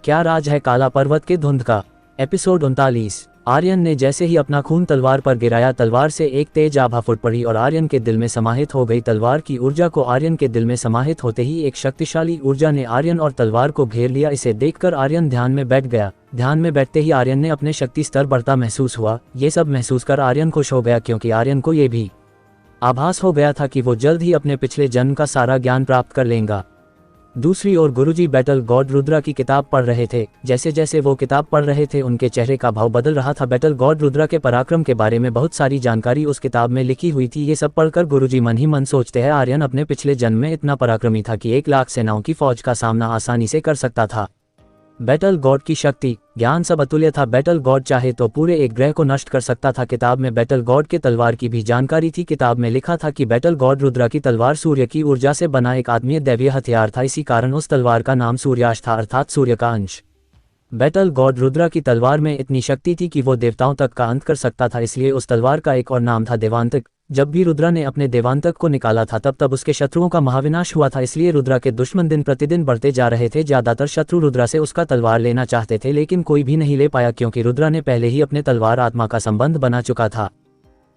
क्या राज है काला पर्वत के धुंध का? एपिसोड 39। आर्यन ने जैसे ही अपना खून तलवार पर गिराया, तलवार से एक तेज आभा फूट पड़ी और आर्यन के दिल में समाहित हो गई। तलवार की ऊर्जा को आर्यन के दिल में समाहित होते ही एक शक्तिशाली ऊर्जा ने आर्यन और तलवार को घेर लिया। इसे देखकर आर्यन ध्यान में बैठ गया। ध्यान में बैठते ही आर्यन ने अपने शक्ति स्तर बढ़ता महसूस हुआ। ये सब महसूस कर आर्यन खुश हो गया, क्योंकि आर्यन को ये भी आभास हो गया था कि वो जल्द ही अपने पिछले जन्म का सारा ज्ञान प्राप्त कर लेगा। दूसरी ओर गुरुजी बैटल गॉड रुद्रा की किताब पढ़ रहे थे। जैसे जैसे वो किताब पढ़ रहे थे, उनके चेहरे का भाव बदल रहा था। बैटल गॉड रुद्रा के पराक्रम के बारे में बहुत सारी जानकारी उस किताब में लिखी हुई थी। ये सब पढ़कर गुरुजी मन ही मन सोचते हैं, आर्यन अपने पिछले जन्म में इतना पराक्रमी था कि 1 लाख सेनाओं की फौज का सामना आसानी से कर सकता था। बैटल गॉड की शक्ति, ज्ञान सब अतुल्य था। बैटल गॉड चाहे तो पूरे एक ग्रह को नष्ट कर सकता था। किताब में बैटल गॉड के तलवार की भी जानकारी थी। किताब में लिखा था कि बैटल गॉड रुद्रा की तलवार सूर्य की ऊर्जा से बना एक आत्मीय दैवीय हथियार था। इसी कारण उस तलवार का नाम सूर्याश था, अर्थात सूर्य का अंश। बैटल गॉड रुद्रा की तलवार में इतनी शक्ति थी कि वो देवताओं तक का अंत कर सकता था, इसलिए उस तलवार का एक और नाम था देवांतक। जब भी रुद्रा ने अपने देवांतक को निकाला था, तब उसके शत्रुओं का महाविनाश हुआ था। इसलिए रुद्रा के दुश्मन दिन प्रतिदिन बढ़ते जा रहे थे। ज्यादातर शत्रु रुद्रा से उसका तलवार लेना चाहते थे, लेकिन कोई भी नहीं ले पाया, क्योंकि रुद्रा ने पहले ही अपने तलवार आत्मा का संबंध बना चुका था।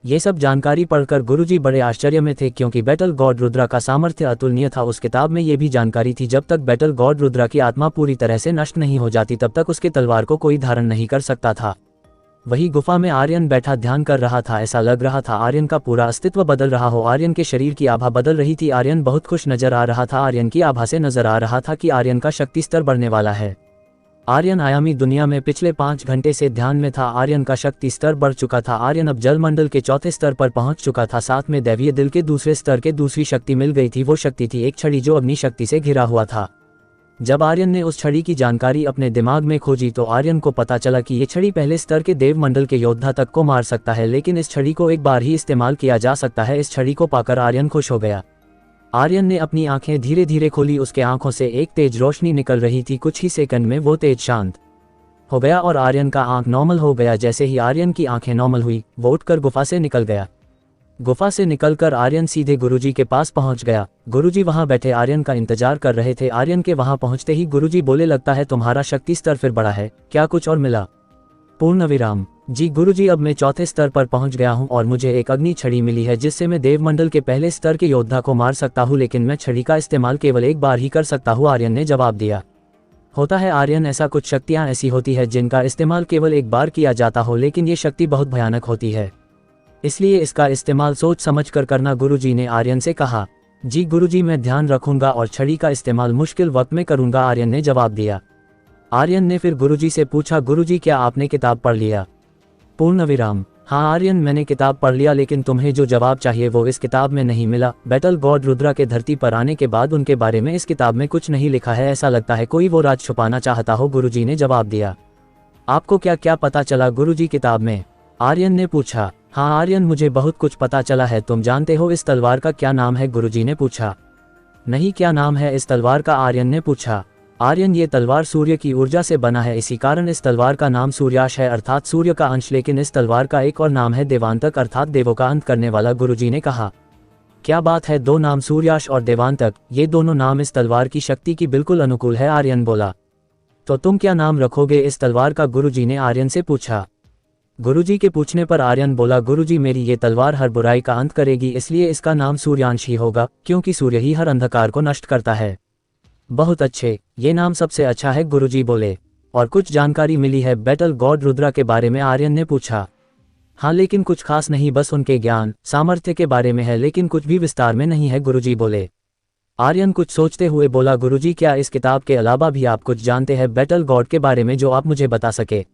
ये सब जानकारी पढ़कर गुरुजी बड़े आश्चर्य में थे, क्योंकि बैटल गॉड रुद्रा का सामर्थ्य अतुलनीय था। उस किताब में ये भी जानकारी थी, जब तक बैटल गॉड रुद्रा की आत्मा पूरी तरह से नष्ट नहीं हो जाती, तब तक उसके तलवार को कोई धारण नहीं कर सकता था। वही गुफा में आर्यन बैठा ध्यान कर रहा था। ऐसा लग रहा था आर्यन का पूरा अस्तित्व बदल रहा हो। आर्यन के शरीर की आभा बदल रही थी। आर्यन बहुत खुश नजर आ रहा था। आर्यन की आभा से नजर आ रहा था कि आर्यन का शक्ति स्तर बढ़ने वाला है। आर्यन आयामी दुनिया में पिछले 5 घंटे से ध्यान में था। आर्यन का शक्ति स्तर बढ़ चुका था। आर्यन अब जल मंडल के 4थे स्तर पर पहुंच चुका था। साथ में दैवीय दिल के दूसरे स्तर के दूसरी शक्ति मिल गई थी। वो शक्ति थी एक छड़ी जो अग्नि शक्ति से घिरा हुआ था। जब आर्यन ने उस छड़ी की जानकारी अपने दिमाग में खोजी, तो आर्यन को पता चला कि ये छड़ी पहले स्तर के देव मंडल के योद्धा तक को मार सकता है, लेकिन इस छड़ी को एक बार ही इस्तेमाल किया जा सकता है। इस छड़ी को पाकर आर्यन खुश हो गया। आर्यन ने अपनी आंखें धीरे धीरे खोली। उसके आंखों से एक तेज रोशनी निकल रही थी। कुछ ही सेकंड में वो तेज शांत हो गया और आर्यन का आंख नॉर्मल हो गया। जैसे ही आर्यन की आंखें नॉर्मल हुई, वो उठकर गुफा से निकल गया। गुफा से निकलकर आर्यन सीधे गुरुजी के पास पहुंच गया। गुरुजी वहां बैठे आर्यन का इंतजार कर रहे थे। आर्यन के वहां पहुंचते ही गुरुजी बोले, लगता है तुम्हारा शक्ति स्तर फिर बढ़ा है, क्या कुछ और मिला? पूर्ण विराम। जी गुरुजी, अब मैं 4थे स्तर पर पहुंच गया हूं और मुझे एक अग्नि छड़ी मिली है, जिससे मैं देवमंडल के पहले स्तर के योद्धा को मार सकता हूं, लेकिन मैं छड़ी का इस्तेमाल केवल एक बार ही कर सकता हूं, आर्यन ने जवाब दिया। होता है आर्यन, ऐसा कुछ शक्तियां ऐसी होती है जिनका इस्तेमाल केवल एक बार किया जाता हो, लेकिन ये शक्ति बहुत भयानक होती है, इसलिए इसका इस्तेमाल सोच समझ कर करना, गुरुजी ने आर्यन से कहा। जी गुरुजी, मैं ध्यान रखूंगा और छड़ी का इस्तेमाल मुश्किल वक्त में करूंगा, आर्यन ने जवाब दिया। आर्यन ने फिर गुरुजी से पूछा, गुरुजी क्या आपने किताब पढ़ लिया? पूर्णविराम। हाँ आर्यन, मैंने किताब पढ़ लिया, लेकिन तुम्हें जो जवाब चाहिए वो इस किताब में नहीं मिला। बैटल गॉड रुद्रा के धरती पर आने के बाद उनके बारे में इस किताब में कुछ नहीं लिखा है। ऐसा लगता है कोई वो राज छुपाना चाहता हो, गुरुजी ने जवाब दिया। आपको क्या क्या पता चला गुरुजी किताब में? आर्यन ने पूछा। हाँ आर्यन, मुझे बहुत कुछ पता चला है। तुम जानते हो इस तलवार का क्या नाम है? गुरुजी ने पूछा। नहीं, क्या नाम है इस तलवार का? आर्यन ने पूछा। आर्यन, ये तलवार सूर्य की ऊर्जा से बना है, इसी कारण इस तलवार का नाम सूर्याश है, अर्थात सूर्य का अंश। लेकिन इस तलवार का एक और नाम है देवांतक, अर्थात देवों का अंत करने वाला, गुरुजी ने कहा। क्या बात है, दो नाम, सूर्याश और देवांतक, ये दोनों नाम इस तलवार की शक्ति की बिल्कुल अनुकूल है, आर्यन बोला। तो तुम क्या नाम रखोगे इस तलवार का? गुरुजी ने आर्यन से पूछा। गुरुजी के पूछने पर आर्यन बोला, गुरुजी मेरी ये तलवार हर बुराई का अंत करेगी, इसलिए इसका नाम सूर्यांश ही होगा, क्योंकि सूर्य ही हर अंधकार को नष्ट करता है। बहुत अच्छे, ये नाम सबसे अच्छा है, गुरुजी बोले। और कुछ जानकारी मिली है बैटल गॉड रुद्रा के बारे में? आर्यन ने पूछा। हाँ, लेकिन कुछ खास नहीं, बस उनके ज्ञान सामर्थ्य के बारे में है, लेकिन कुछ भी विस्तार में नहीं है, गुरुजी बोले। आर्यन कुछ सोचते हुए बोला, गुरुजी क्या इस किताब के अलावा भी आप कुछ जानते हैं बैटल गॉड के बारे में जो आप मुझे बता सके?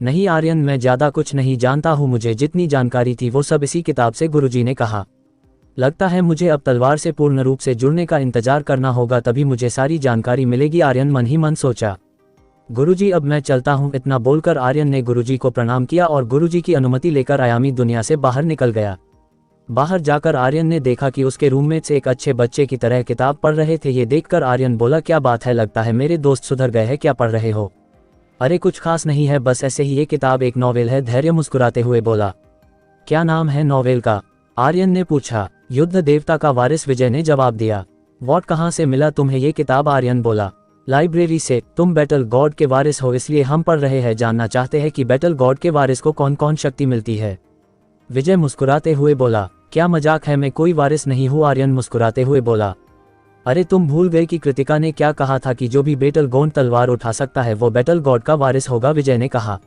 नहीं आर्यन, मैं ज़्यादा कुछ नहीं जानता हूँ, मुझे जितनी जानकारी थी वो सब इसी किताब से, गुरुजी ने कहा। लगता है मुझे अब तलवार से पूर्ण रूप से जुड़ने का इंतजार करना होगा, तभी मुझे सारी जानकारी मिलेगी, आर्यन मन ही मन सोचा। गुरुजी अब मैं चलता हूँ। इतना बोलकर आर्यन ने गुरुजी को प्रणाम किया और गुरुजी की अनुमति लेकर आयामी दुनिया से बाहर निकल गया। बाहर जाकर आर्यन ने देखा कि उसके रूममेट्स एक अच्छे बच्चे की तरह किताब पढ़ रहे थे। ये देखकर आर्यन बोला, क्या बात है, लगता है मेरे दोस्त सुधर गए हैं, क्या पढ़ रहे हो? अरे कुछ खास नहीं है, बस ऐसे ही, ये किताब एक नॉवेल है, धैर्य मुस्कुराते हुए बोला। क्या नाम है नॉवेल का? आर्यन ने पूछा। युद्ध देवता का वारिस, विजय ने जवाब दिया। वॉट, कहाँ से मिला तुम्हें ये किताब? आर्यन बोला। लाइब्रेरी से। तुम बैटल गॉड के वारिस हो, इसलिए हम पढ़ रहे हैं, जानना चाहते हैं कि बैटल गॉड के वारिस को कौन कौन शक्ति मिलती है? विजय मुस्कुराते हुए बोला। क्या मजाक है, मैं कोई वारिस नहीं हूँ, आर्यन मुस्कुराते हुए बोला। अरे तुम भूल गए कि कृतिका ने क्या कहा था कि जो भी बैटल गॉड तलवार उठा सकता है वो बैटल गॉड का वारिस होगा, विजय ने कहा।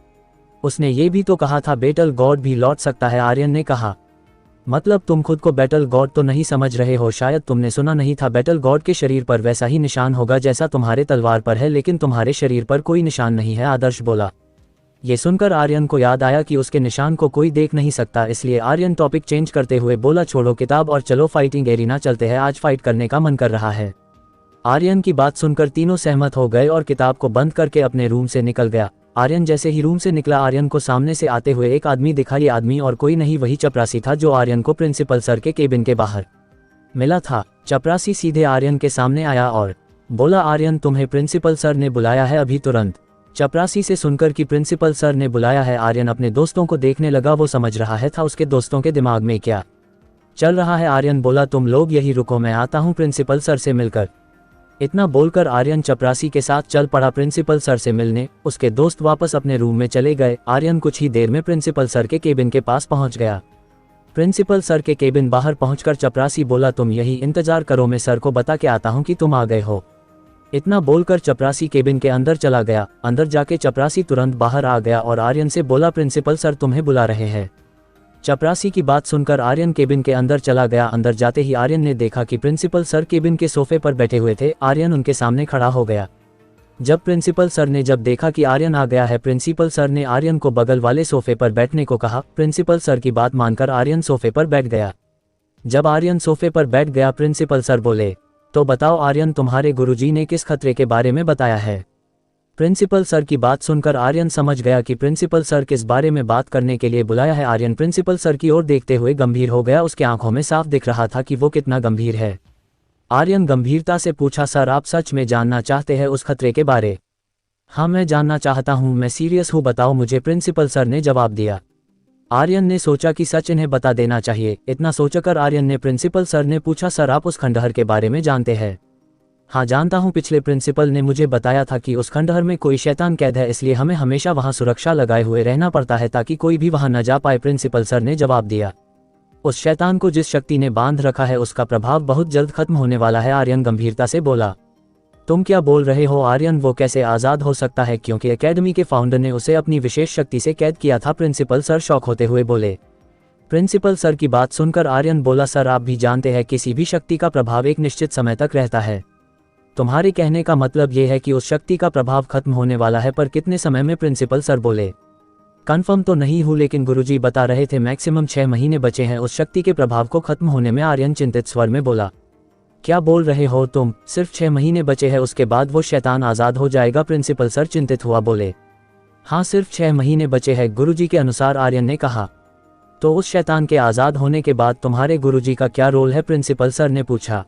उसने ये भी तो कहा था बैटल गॉड भी लौट सकता है, आर्यन ने कहा। मतलब तुम खुद को बैटल गॉड तो नहीं समझ रहे हो? शायद तुमने सुना नहीं था, बैटल गॉड के शरीर पर वैसा ही निशान होगा जैसा तुम्हारे तलवार पर है, लेकिन तुम्हारे शरीर पर कोई निशान नहीं है, आदर्श बोला। ये सुनकर आर्यन को याद आया कि उसके निशान को कोई देख नहीं सकता, इसलिए आर्यन टॉपिक चेंज करते हुए बोला, छोड़ो किताब और चलो फाइटिंग एरिना चलते हैं, आज फाइट करने का मन कर रहा है। आर्यन की बात सुनकर तीनों सहमत हो गए और किताब को बंद करके अपने रूम से निकल गया। आर्यन जैसे ही रूम से निकला, आर्यन को सामने से आते हुए एक आदमी दिखा। ये आदमी और कोई नहीं, वही चपरासी था जो आर्यन को प्रिंसिपल सर के केबिन के बाहर मिला था। चपरासी सीधे आर्यन के सामने आया और बोला, आर्यन तुम्हें प्रिंसिपल सर ने बुलाया है, अभी तुरंत। चपरासी से सुनकर कि प्रिंसिपल सर ने बुलाया है, आर्यन अपने दोस्तों को देखने लगा। वो समझ रहा है था उसके दोस्तों के दिमाग में क्या चल रहा है। आर्यन बोला, तुम लोग यही रुको, मैं आता हूँ प्रिंसिपल सर से मिलकर। इतना बोलकर आर्यन चपरासी के साथ चल पड़ा प्रिंसिपल सर से मिलने। उसके दोस्त वापस अपने रूम में चले गए। आर्यन कुछ ही देर में प्रिंसिपल सर के केबिन के पास पहुंच गया। प्रिंसिपल सर के केबिन बाहर पहुंचकर चपरासी बोला, तुम यही इंतजार करो, मैं सर को बता के आता हूं कि तुम आ गए हो। इतना बोलकर चपरासी केबिन के अंदर चला गया। अंदर जाके चपरासी तुरंत बाहर आ गया और आर्यन से बोला, प्रिंसिपल सर तुम्हें बुला रहे हैं। चपरासी की बात सुनकर आर्यन केबिन के अंदर चला गया। अंदर जाते ही आर्यन ने देखा कि प्रिंसिपल सर केबिन के सोफे पर बैठे हुए थे। आर्यन उनके सामने खड़ा हो गया। जब प्रिंसिपल सर ने देखा कि आर्यन आ गया है, प्रिंसिपल सर ने आर्यन को बगल वाले सोफे पर बैठने को कहा। प्रिंसिपल सर की बात मानकर आर्यन सोफे पर बैठ गया। जब आर्यन सोफे पर बैठ गया, प्रिंसिपल सर बोले, तो बताओ आर्यन, तुम्हारे गुरुजी ने किस खतरे के बारे में बताया है? प्रिंसिपल सर की बात सुनकर आर्यन समझ गया कि प्रिंसिपल सर किस बारे में बात करने के लिए बुलाया है। आर्यन प्रिंसिपल सर की ओर देखते हुए गंभीर हो गया। उसके आंखों में साफ दिख रहा था कि वो कितना गंभीर है। आर्यन गंभीरता से पूछा, सर आप सच में जानना चाहते हैं उस खतरे के बारे? हाँ मैं जानना चाहता हूँ, मैं सीरियस हूँ, बताओ मुझे, प्रिंसिपल सर ने जवाब दिया। आर्यन ने सोचा कि सच इन्हें बता देना चाहिए। इतना सोचकर आर्यन ने प्रिंसिपल सर ने पूछा, सर आप उस खंडहर के बारे में जानते हैं? हाँ जानता हूँ, पिछले प्रिंसिपल ने मुझे बताया था कि उस खंडहर में कोई शैतान कैद है, इसलिए हमें हमेशा वहाँ सुरक्षा लगाए हुए रहना पड़ता है ताकि कोई भी वहाँ न जा पाए, प्रिंसिपल सर ने जवाब दिया। उस शैतान को जिस शक्ति ने बांध रखा है उसका प्रभाव बहुत जल्द खत्म होने वाला है, आर्यन गंभीरता से बोला। तुम क्या बोल रहे हो आर्यन, वो कैसे आज़ाद हो सकता है क्योंकि एकेडमी के फाउंडर ने उसे अपनी विशेष शक्ति से कैद किया था, प्रिंसिपल सर शॉक होते हुए बोले। प्रिंसिपल सर की बात सुनकर आर्यन बोला, सर आप भी जानते हैं किसी भी शक्ति का प्रभाव एक निश्चित समय तक रहता है, तुम्हारे कहने का मतलब ये है कि उस शक्ति का प्रभाव खत्म होने वाला है, पर कितने समय में? प्रिंसिपल सर बोले। कंफर्म तो नहीं हूँ, लेकिन गुरुजी बता रहे थे मैक्सिमम 6 महीने बचे हैं उस शक्ति के प्रभाव को खत्म होने में। आर्यन चिंतित स्वर में बोला। क्या बोल रहे हो तुम? सिर्फ 6 महीने बचे हैं, उसके बाद वो शैतान आज़ाद हो जाएगा? प्रिंसिपल सर चिंतित हुआ बोले। हाँ, सिर्फ 6 महीने बचे हैं गुरुजी के अनुसार, आर्यन ने कहा। तो उस शैतान के आज़ाद होने के बाद तुम्हारे गुरुजी का क्या रोल है? प्रिंसिपल सर ने पूछा।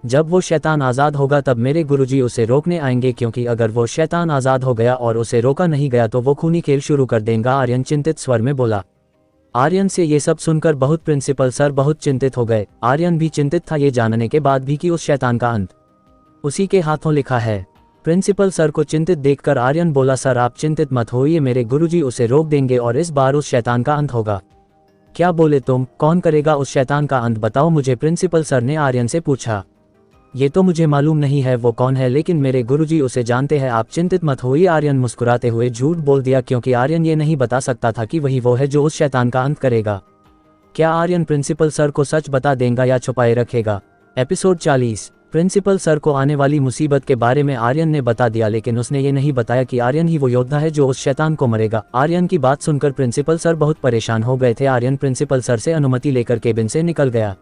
जब वो शैतान आज़ाद होगा तब मेरे गुरुजी उसे रोकने आएंगे, क्योंकि अगर वो शैतान आज़ाद हो गया और उसे रोका नहीं गया तो वो खूनी खेल शुरू कर देगा, आर्यन चिंतित स्वर में बोला। आर्यन से ये सब सुनकर प्रिंसिपल सर बहुत चिंतित हो गए। आर्यन भी चिंतित था ये जानने के बाद भी कि उस शैतान का अंत उसी के हाथों लिखा है। प्रिंसिपल सर को चिंतित देखकर आर्यन बोला, सर आप चिंतित मत होइए, मेरे गुरुजी उसे रोक देंगे और इस बार उस शैतान का अंत होगा। क्या बोले तुम? कौन करेगा उस शैतान का अंत? बताओ मुझे, प्रिंसिपल सर ने आर्यन से पूछा। ये तो मुझे मालूम नहीं है वो कौन है, लेकिन मेरे गुरुजी उसे जानते हैं, आप चिंतित मत होइए। आर्यन मुस्कुराते हुए झूठ बोल दिया, क्योंकि आर्यन ये नहीं बता सकता था कि वही वो है जो उस शैतान का अंत करेगा। क्या आर्यन प्रिंसिपल सर को सच बता देगा या छुपाए रखेगा? एपिसोड 40। प्रिंसिपल सर को आने वाली मुसीबत के बारे में आर्यन ने बता दिया, लेकिन उसने ये नहीं बताया कि आर्यन ही वो योद्धा है जो उस शैतान को मरेगा। आर्यन की बात सुनकर प्रिंसिपल सर बहुत परेशान हो गए थे। आर्यन प्रिंसिपल सर से अनुमति लेकर केबिन से निकल गया।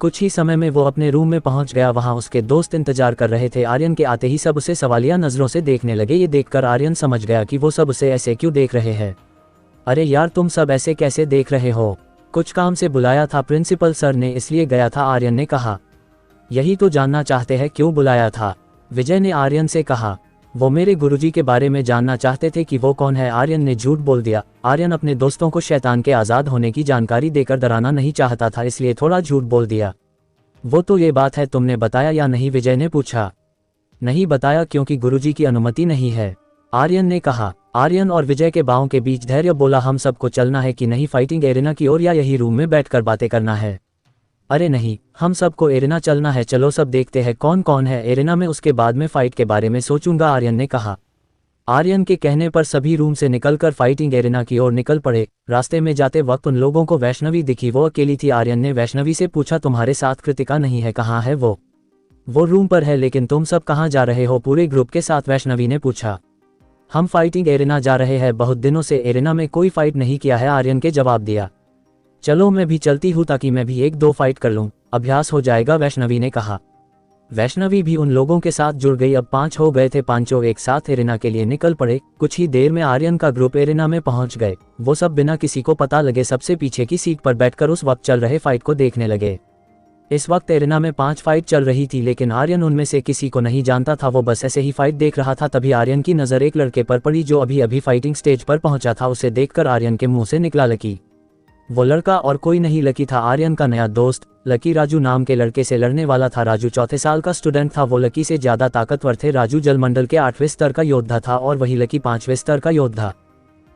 कुछ ही समय में वो अपने रूम में पहुंच गया। वहां उसके दोस्त इंतजार कर रहे थे। आर्यन के आते ही सब उसे सवालिया नजरों से देखने लगे। ये देखकर आर्यन समझ गया कि वो सब उसे ऐसे क्यों देख रहे हैं। अरे यार, तुम सब ऐसे कैसे देख रहे हो? कुछ काम से बुलाया था प्रिंसिपल सर ने, इसलिए गया था, आर्यन ने कहा। यही तो जानना चाहते हैं क्यों बुलाया था? विजय ने आर्यन से कहा। वो मेरे गुरुजी के बारे में जानना चाहते थे कि वो कौन है। आर्यन ने झूठ बोल दिया। आर्यन अपने दोस्तों को शैतान के आज़ाद होने की जानकारी देकर डराना नहीं चाहता था, इसलिए थोड़ा झूठ बोल दिया। वो तो ये बात है, तुमने बताया या नहीं? विजय ने पूछा। नहीं बताया, क्योंकि गुरुजी की अनुमति नहीं है, आर्यन ने कहा। आर्यन और विजय के बाहों के बीच धैर्य बोला, हम सबको चलना है कि नहीं फाइटिंग एरिना की ओर, या यही रूम में बैठकर बातें करना है? अरे नहीं, हम सबको एरिना चलना है, चलो सब देखते हैं कौन कौन है एरिना में, उसके बाद में फाइट के बारे में सोचूंगा, आर्यन ने कहा। आर्यन के कहने पर सभी रूम से निकलकर फाइटिंग एरिना की ओर निकल पड़े। रास्ते में जाते वक्त उन लोगों को वैष्णवी दिखी, वो अकेली थी। आर्यन ने वैष्णवी से पूछा, तुम्हारे साथ कृतिका नहीं है? कहाँ है वो? वो रूम पर है, लेकिन तुम सब कहाँ जा रहे हो पूरे ग्रुप के साथ? वैष्णवी ने पूछा। हम फाइटिंग एरिना जा रहे हैं, बहुत दिनों से एरिना में कोई फाइट नहीं किया है, आर्यन के जवाब दिया। चलो मैं भी चलती हूँ, ताकि मैं भी 1-2 फाइट कर लूँ, अभ्यास हो जाएगा, वैष्णवी ने कहा। वैष्णवी भी उन लोगों के साथ जुड़ गई। अब 5 हो गए थे, पांचों एक साथ एरिना के लिए निकल पड़े। कुछ ही देर में आर्यन का ग्रुप एरिना में पहुंच गए। वो सब बिना किसी को पता लगे सबसे पीछे की सीट पर बैठकर उस वक्त चल रहे फाइट को देखने लगे। इस वक्त एरिना में 5 फाइट चल रही थी, लेकिन आर्यन उनमें से किसी को नहीं जानता था, वो बस ऐसे ही फाइट देख रहा था। तभी आर्यन की नज़र एक लड़के पर पड़ी जो अभी अभी फाइटिंग स्टेज पर पहुंचा था। उसे देखकर आर्यन के मुंह से निकला लकी। वो लड़का और कोई नहीं, लकी था, आर्यन का नया दोस्त। लकी राजू नाम के लड़के से लड़ने वाला था। राजू 4थे साल का स्टूडेंट था। वो लकी से ज़्यादा ताकतवर थे। राजू जलमंडल के 8वें स्तर का योद्धा था और वही लकी 5वें स्तर का योद्धा।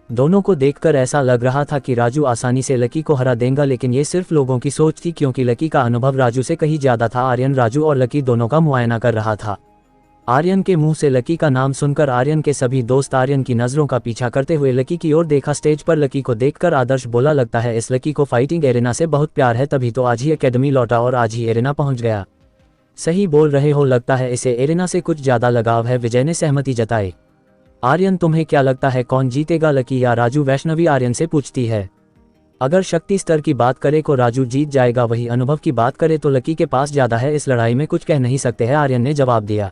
दोनों को देखकर ऐसा लग रहा था कि राजू आसानी से लकी को हरा देगा, लेकिन ये सिर्फ लोगों की सोच थी, क्योंकि लकी का अनुभव राजू से कहीं ज़्यादा था। आर्यन राजू और लकी दोनों का मुआयना कर रहा था। आर्यन के मुंह से लकी का नाम सुनकर आर्यन के सभी दोस्त आर्यन की नज़रों का पीछा करते हुए लकी की ओर देखा। स्टेज पर लकी को देखकर आदर्श बोला, लगता है इस लकी को फाइटिंग एरिना से बहुत प्यार है, तभी तो आज ही एकेडमी लौटा और आज ही एरिना पहुंच गया। सही बोल रहे हो, लगता है इसे एरिना से कुछ ज़्यादा लगाव है, विजय ने सहमति जताई। आर्यन तुम्हें क्या लगता है कौन जीतेगा, लकी या राजू? वैष्णवी आर्यन से पूछती है। अगर शक्ति स्तर की बात करें तो राजू जीत जाएगा, वही अनुभव की बात करें तो लकी के पास ज़्यादा है, इस लड़ाई में कुछ कह नहीं सकते हैं, आर्यन ने जवाब दिया।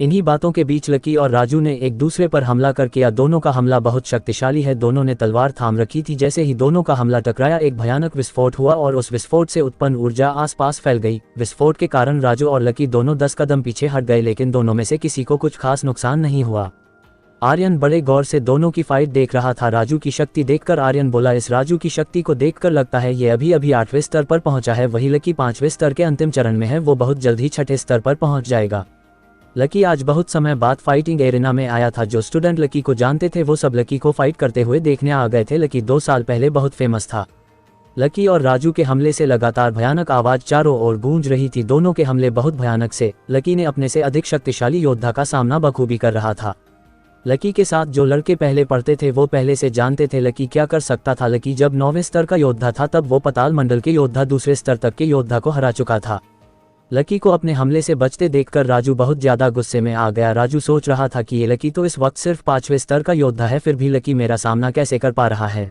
इन्हीं बातों के बीच लकी और राजू ने एक दूसरे पर हमला कर किया। दोनों का हमला बहुत शक्तिशाली है। दोनों ने तलवार थाम रखी थी। जैसे ही दोनों का हमला टकराया, एक भयानक विस्फोट हुआ और उस विस्फोट से उत्पन्न ऊर्जा आसपास फैल गई। विस्फोट के कारण राजू और लकी दोनों 10 कदम पीछे हट गए, लेकिन दोनों में से किसी को कुछ खास नुकसान नहीं हुआ। आर्यन बड़े गौर से दोनों की फाइट देख रहा था। राजू की शक्ति देखकर आर्यन बोला, इस राजू की शक्ति को देखकर लगता है ये अभी अभी 8वें स्तर पर पहुंचा है, वही लकी 5वें स्तर के अंतिम चरण में है, वो बहुत जल्द ही 6ठे स्तर पर पहुंच जाएगा। लकी आज बहुत समय बाद फाइटिंग एरिना में आया था। जो स्टूडेंट लकी को जानते थे वो सब लकी को फाइट करते हुए देखने आ गए थे। लकी 2 साल पहले बहुत फेमस था। लकी और राजू के हमले से लगातार भयानक आवाज चारों ओर गूंज रही थी। दोनों के हमले बहुत भयानक से। लकी ने अपने से अधिक शक्तिशाली योद्धा का सामना बखूबी कर रहा था। लकी के साथ जो लड़के पहले पढ़ते थे वो पहले से जानते थे लकी क्या कर सकता था। लकी जब 9वें स्तर का योद्धा था तब वो पाताल मंडल के योद्धा 2 स्तर तक के योद्धा को हरा चुका था। लकी को अपने हमले से बचते देखकर राजू बहुत ज्यादा गुस्से में आ गया। राजू सोच रहा था कि ये लकी तो इस वक्त सिर्फ 5वें स्तर का योद्धा है, फिर भी लकी मेरा सामना कैसे कर पा रहा है।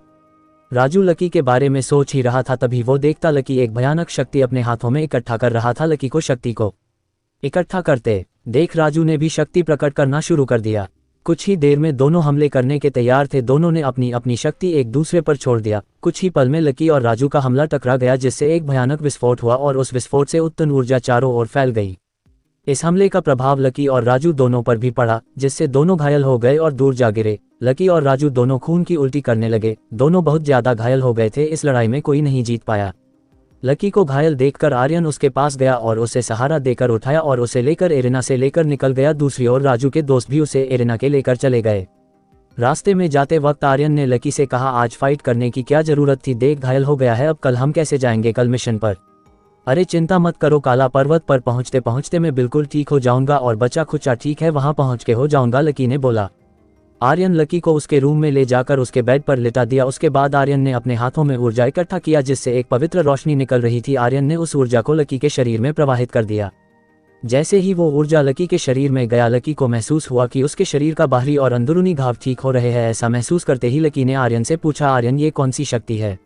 राजू लकी के बारे में सोच ही रहा था, तभी वो देखता लकी एक भयानक शक्ति अपने हाथों में इकट्ठा कर रहा था। लकी को शक्ति को इकट्ठा करते देख राजू ने भी शक्ति प्रकट करना शुरू कर दिया। कुछ ही देर में दोनों हमले करने के तैयार थे। दोनों ने अपनी अपनी शक्ति एक दूसरे पर छोड़ दिया। कुछ ही पल में लकी और राजू का हमला टकरा गया, जिससे एक भयानक विस्फोट हुआ और उस विस्फोट से उत्पन्न ऊर्जा चारों ओर फैल गई। इस हमले का प्रभाव लकी और राजू दोनों पर भी पड़ा, जिससे दोनों घायल हो गए और दूर जा गिरे। लकी और राजू दोनों खून की उल्टी करने लगे। दोनों बहुत ज्यादा घायल हो गए थे। इस लड़ाई में कोई नहीं जीत पाया। लकी को घायल देखकर आर्यन उसके पास गया और उसे सहारा देकर उठाया और उसे लेकर एरिना से लेकर निकल गया। दूसरी ओर राजू के दोस्त भी उसे एरिना के लेकर चले गए। रास्ते में जाते वक्त आर्यन ने लकी से कहा, आज फाइट करने की क्या जरूरत थी, देख घायल हो गया है, अब कल हम कैसे जाएंगे कल मिशन पर। अरे चिंता मत करो, काला पर्वत पर पहुंचते पहुंचते मैं बिल्कुल ठीक हो जाऊंगा और बचा खुचा ठीक है, वहां पहुंच के हो जाऊंगा, लकी ने बोला। आर्यन लकी को उसके रूम में ले जाकर उसके बेड पर लिटा दिया। उसके बाद आर्यन ने अपने हाथों में ऊर्जा इकट्ठा किया, जिससे एक पवित्र रोशनी निकल रही थी। आर्यन ने उस ऊर्जा को लकी के शरीर में प्रवाहित कर दिया। जैसे ही वो ऊर्जा लकी के शरीर में गया, लकी को महसूस हुआ कि उसके शरीर का बाहरी और अंदरूनी घाव ठीक हो रहे हैं। ऐसा महसूस करते ही लकी ने आर्यन से पूछा, आर्यन ये कौन सी शक्ति है,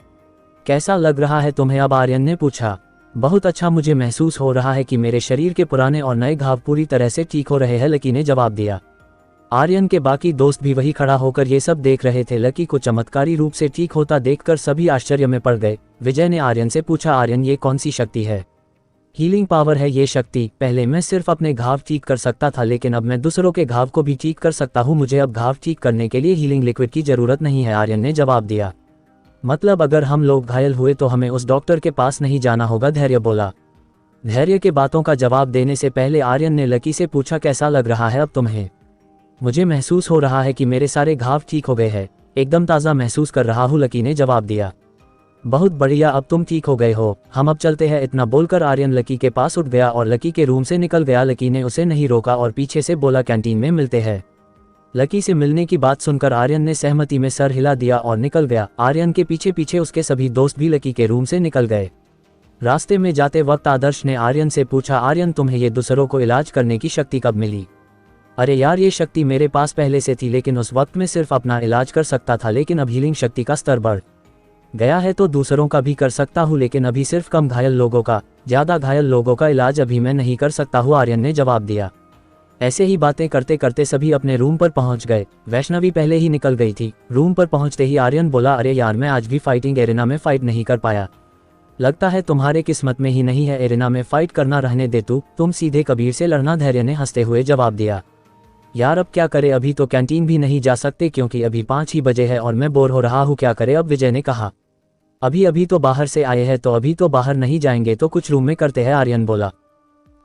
कैसा लग रहा है तुम्हें अब। आर्यन ने पूछा, बहुत अच्छा, मुझे महसूस हो रहा है कि मेरे शरीर के पुराने और नए घाव पूरी तरह से ठीक हो रहे हैं, लकी ने जवाब दिया। आर्यन के बाकी दोस्त भी वही खड़ा होकर ये सब देख रहे थे। लकी को चमत्कारी रूप से ठीक होता देखकर सभी आश्चर्य में पड़ गए। विजय ने आर्यन से पूछा, आर्यन ये कौन सी शक्ति है। हीलिंग पावर है ये शक्ति। पहले मैं सिर्फ अपने घाव ठीक कर सकता था, लेकिन अब मैं दूसरों के घाव को भी ठीक कर सकता हूँ। मुझे अब घाव ठीक करने के लिए हीलिंग लिक्विड की जरूरत नहीं है, आर्यन ने जवाब दिया। मतलब अगर हम लोग घायल हुए तो हमें उस डॉक्टर के पास नहीं जाना होगा, धैर्य बोला। धैर्य के बातों का जवाब देने से पहले आर्यन ने लकी से पूछा, कैसा लग रहा है अब तुम्हें। मुझे महसूस हो रहा है कि मेरे सारे घाव ठीक हो गए हैं, एकदम ताज़ा महसूस कर रहा हूँ, लकी ने जवाब दिया। बहुत बढ़िया, अब तुम ठीक हो गए हो, हम अब चलते हैं। इतना बोलकर आर्यन लकी के पास उठ गया और लकी के रूम से निकल गया। लकी ने उसे नहीं रोका और पीछे से बोला, कैंटीन में मिलते हैं। लकी से मिलने की बात सुनकर आर्यन ने सहमति में सर हिला दिया और निकल गया। आर्यन के पीछे पीछे उसके सभी दोस्त भी लकी के रूम से निकल गए। रास्ते में जाते वक्त आदर्श ने आर्यन से पूछा, आर्यन तुम्हें ये दूसरों को इलाज करने की शक्ति कब मिली। अरे यार, ये शक्ति मेरे पास पहले से थी, लेकिन उस वक्त में सिर्फ अपना इलाज कर सकता था, लेकिन अब हीलिंग शक्ति का स्तर बढ़ गया है तो दूसरों का भी कर सकता हूँ, लेकिन अभी सिर्फ कम घायल लोगों का, ज़्यादा घायल लोगों का इलाज अभी मैं नहीं कर सकता हूँ, आर्यन ने जवाब दिया। ऐसे ही बातें करते करते सभी अपने रूम पर पहुंच गए। वैष्णवी पहले ही निकल गई थी। रूम पर पहुंचते ही आर्यन बोला, अरे यार, मैं आज भी फाइटिंग एरिना में फाइट नहीं कर पाया, लगता है तुम्हारे किस्मत में ही नहीं है, एरिना में फाइट करना रहने दे, तुम सीधे कबीर से लड़ना, धैर्य ने हंसते हुए जवाब दिया। यार अब क्या करे, अभी तो कैंटीन भी नहीं जा सकते क्योंकि अभी 5 ही बजे है और मैं बोर हो रहा हूँ, क्या करे अब, विजय ने कहा। अभी तो बाहर से आए हैं तो अभी तो बाहर नहीं जाएंगे तो कुछ रूम में करते हैं, आर्यन बोला।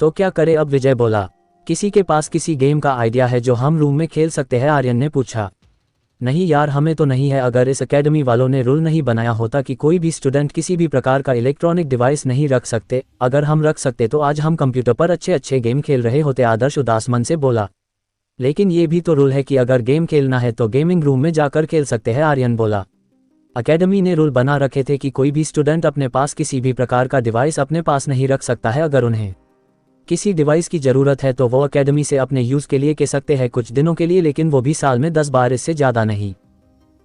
तो क्या करे अब, विजय बोला। किसी के पास किसी गेम का आइडिया है जो हम रूम में खेल सकते हैं, आर्यन ने पूछा। नहीं यार, हमें तो नहीं है। अगर इस एकेडमी वालों ने रूल नहीं बनाया होता कि कोई भी स्टूडेंट किसी भी प्रकार का इलेक्ट्रॉनिक डिवाइस नहीं रख सकते, अगर हम रख सकते तो आज हम कंप्यूटर पर अच्छे अच्छे गेम खेल रहे होते, आदर्श उदास मन से बोला। लेकिन ये भी तो रूल है कि अगर गेम खेलना है तो गेमिंग रूम में जाकर खेल सकते हैं, आर्यन बोला। एकेडमी ने रूल बना रखे थे कि कोई भी स्टूडेंट अपने पास किसी भी प्रकार का डिवाइस अपने पास नहीं रख सकता है। अगर उन्हें किसी डिवाइस की ज़रूरत है तो वो एकेडमी से अपने यूज़ के लिए कह सकते हैं, कुछ दिनों के लिए, लेकिन वो भी साल में 10 बार, इससे ज़्यादा नहीं।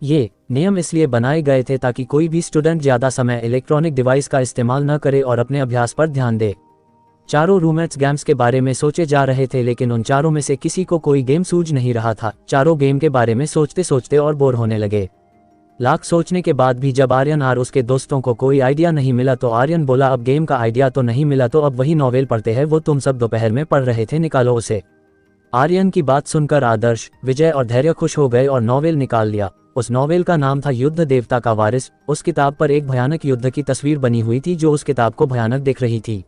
ये नियम इसलिए बनाए गए थे ताकि कोई भी स्टूडेंट ज़्यादा समय इलेक्ट्रॉनिक डिवाइस का इस्तेमाल न करे और अपने अभ्यास पर ध्यान दे। चारों रूममेट्स गेम्स के बारे में सोचे जा रहे थे, लेकिन उन चारों में से किसी को कोई गेम सूझ नहीं रहा था। चारों गेम के बारे में सोचते सोचते और बोर होने लगे। लाख सोचने के बाद भी जब आर्यन और उसके दोस्तों को कोई आइडिया नहीं मिला तो आर्यन बोला, अब गेम का आइडिया तो नहीं मिला तो अब वही नॉवेल पढ़ते हैं, वो तुम सब दोपहर में पढ़ रहे थे, निकालो उसे। आर्यन की बात सुनकर आदर्श, विजय और धैर्य खुश हो गए और नॉवेल निकाल लिया। उस नॉवेल का नाम था युद्ध देवता का वारिस। उस किताब पर एक भयानक युद्ध की तस्वीर बनी हुई थी जो उस किताब को भयानक दिख रही थी।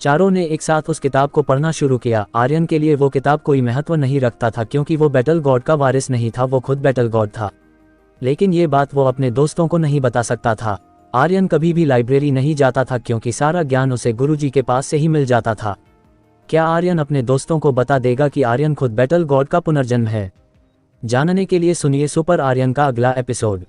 चारों ने एक साथ उस किताब को पढ़ना शुरू किया। आर्यन के लिए वो किताब कोई महत्व नहीं रखता था क्योंकि वो बैटल गॉड का वारिस नहीं था, वो खुद बैटल गॉड था। लेकिन ये बात वो अपने दोस्तों को नहीं बता सकता था। आर्यन कभी भी लाइब्रेरी नहीं जाता था क्योंकि सारा ज्ञान उसे गुरुजी के पास से ही मिल जाता था। क्या आर्यन अपने दोस्तों को बता देगा कि आर्यन खुद बैटल गॉड का पुनर्जन्म है? जानने के लिए सुनिए सुपर आर्यन का अगला एपिसोड।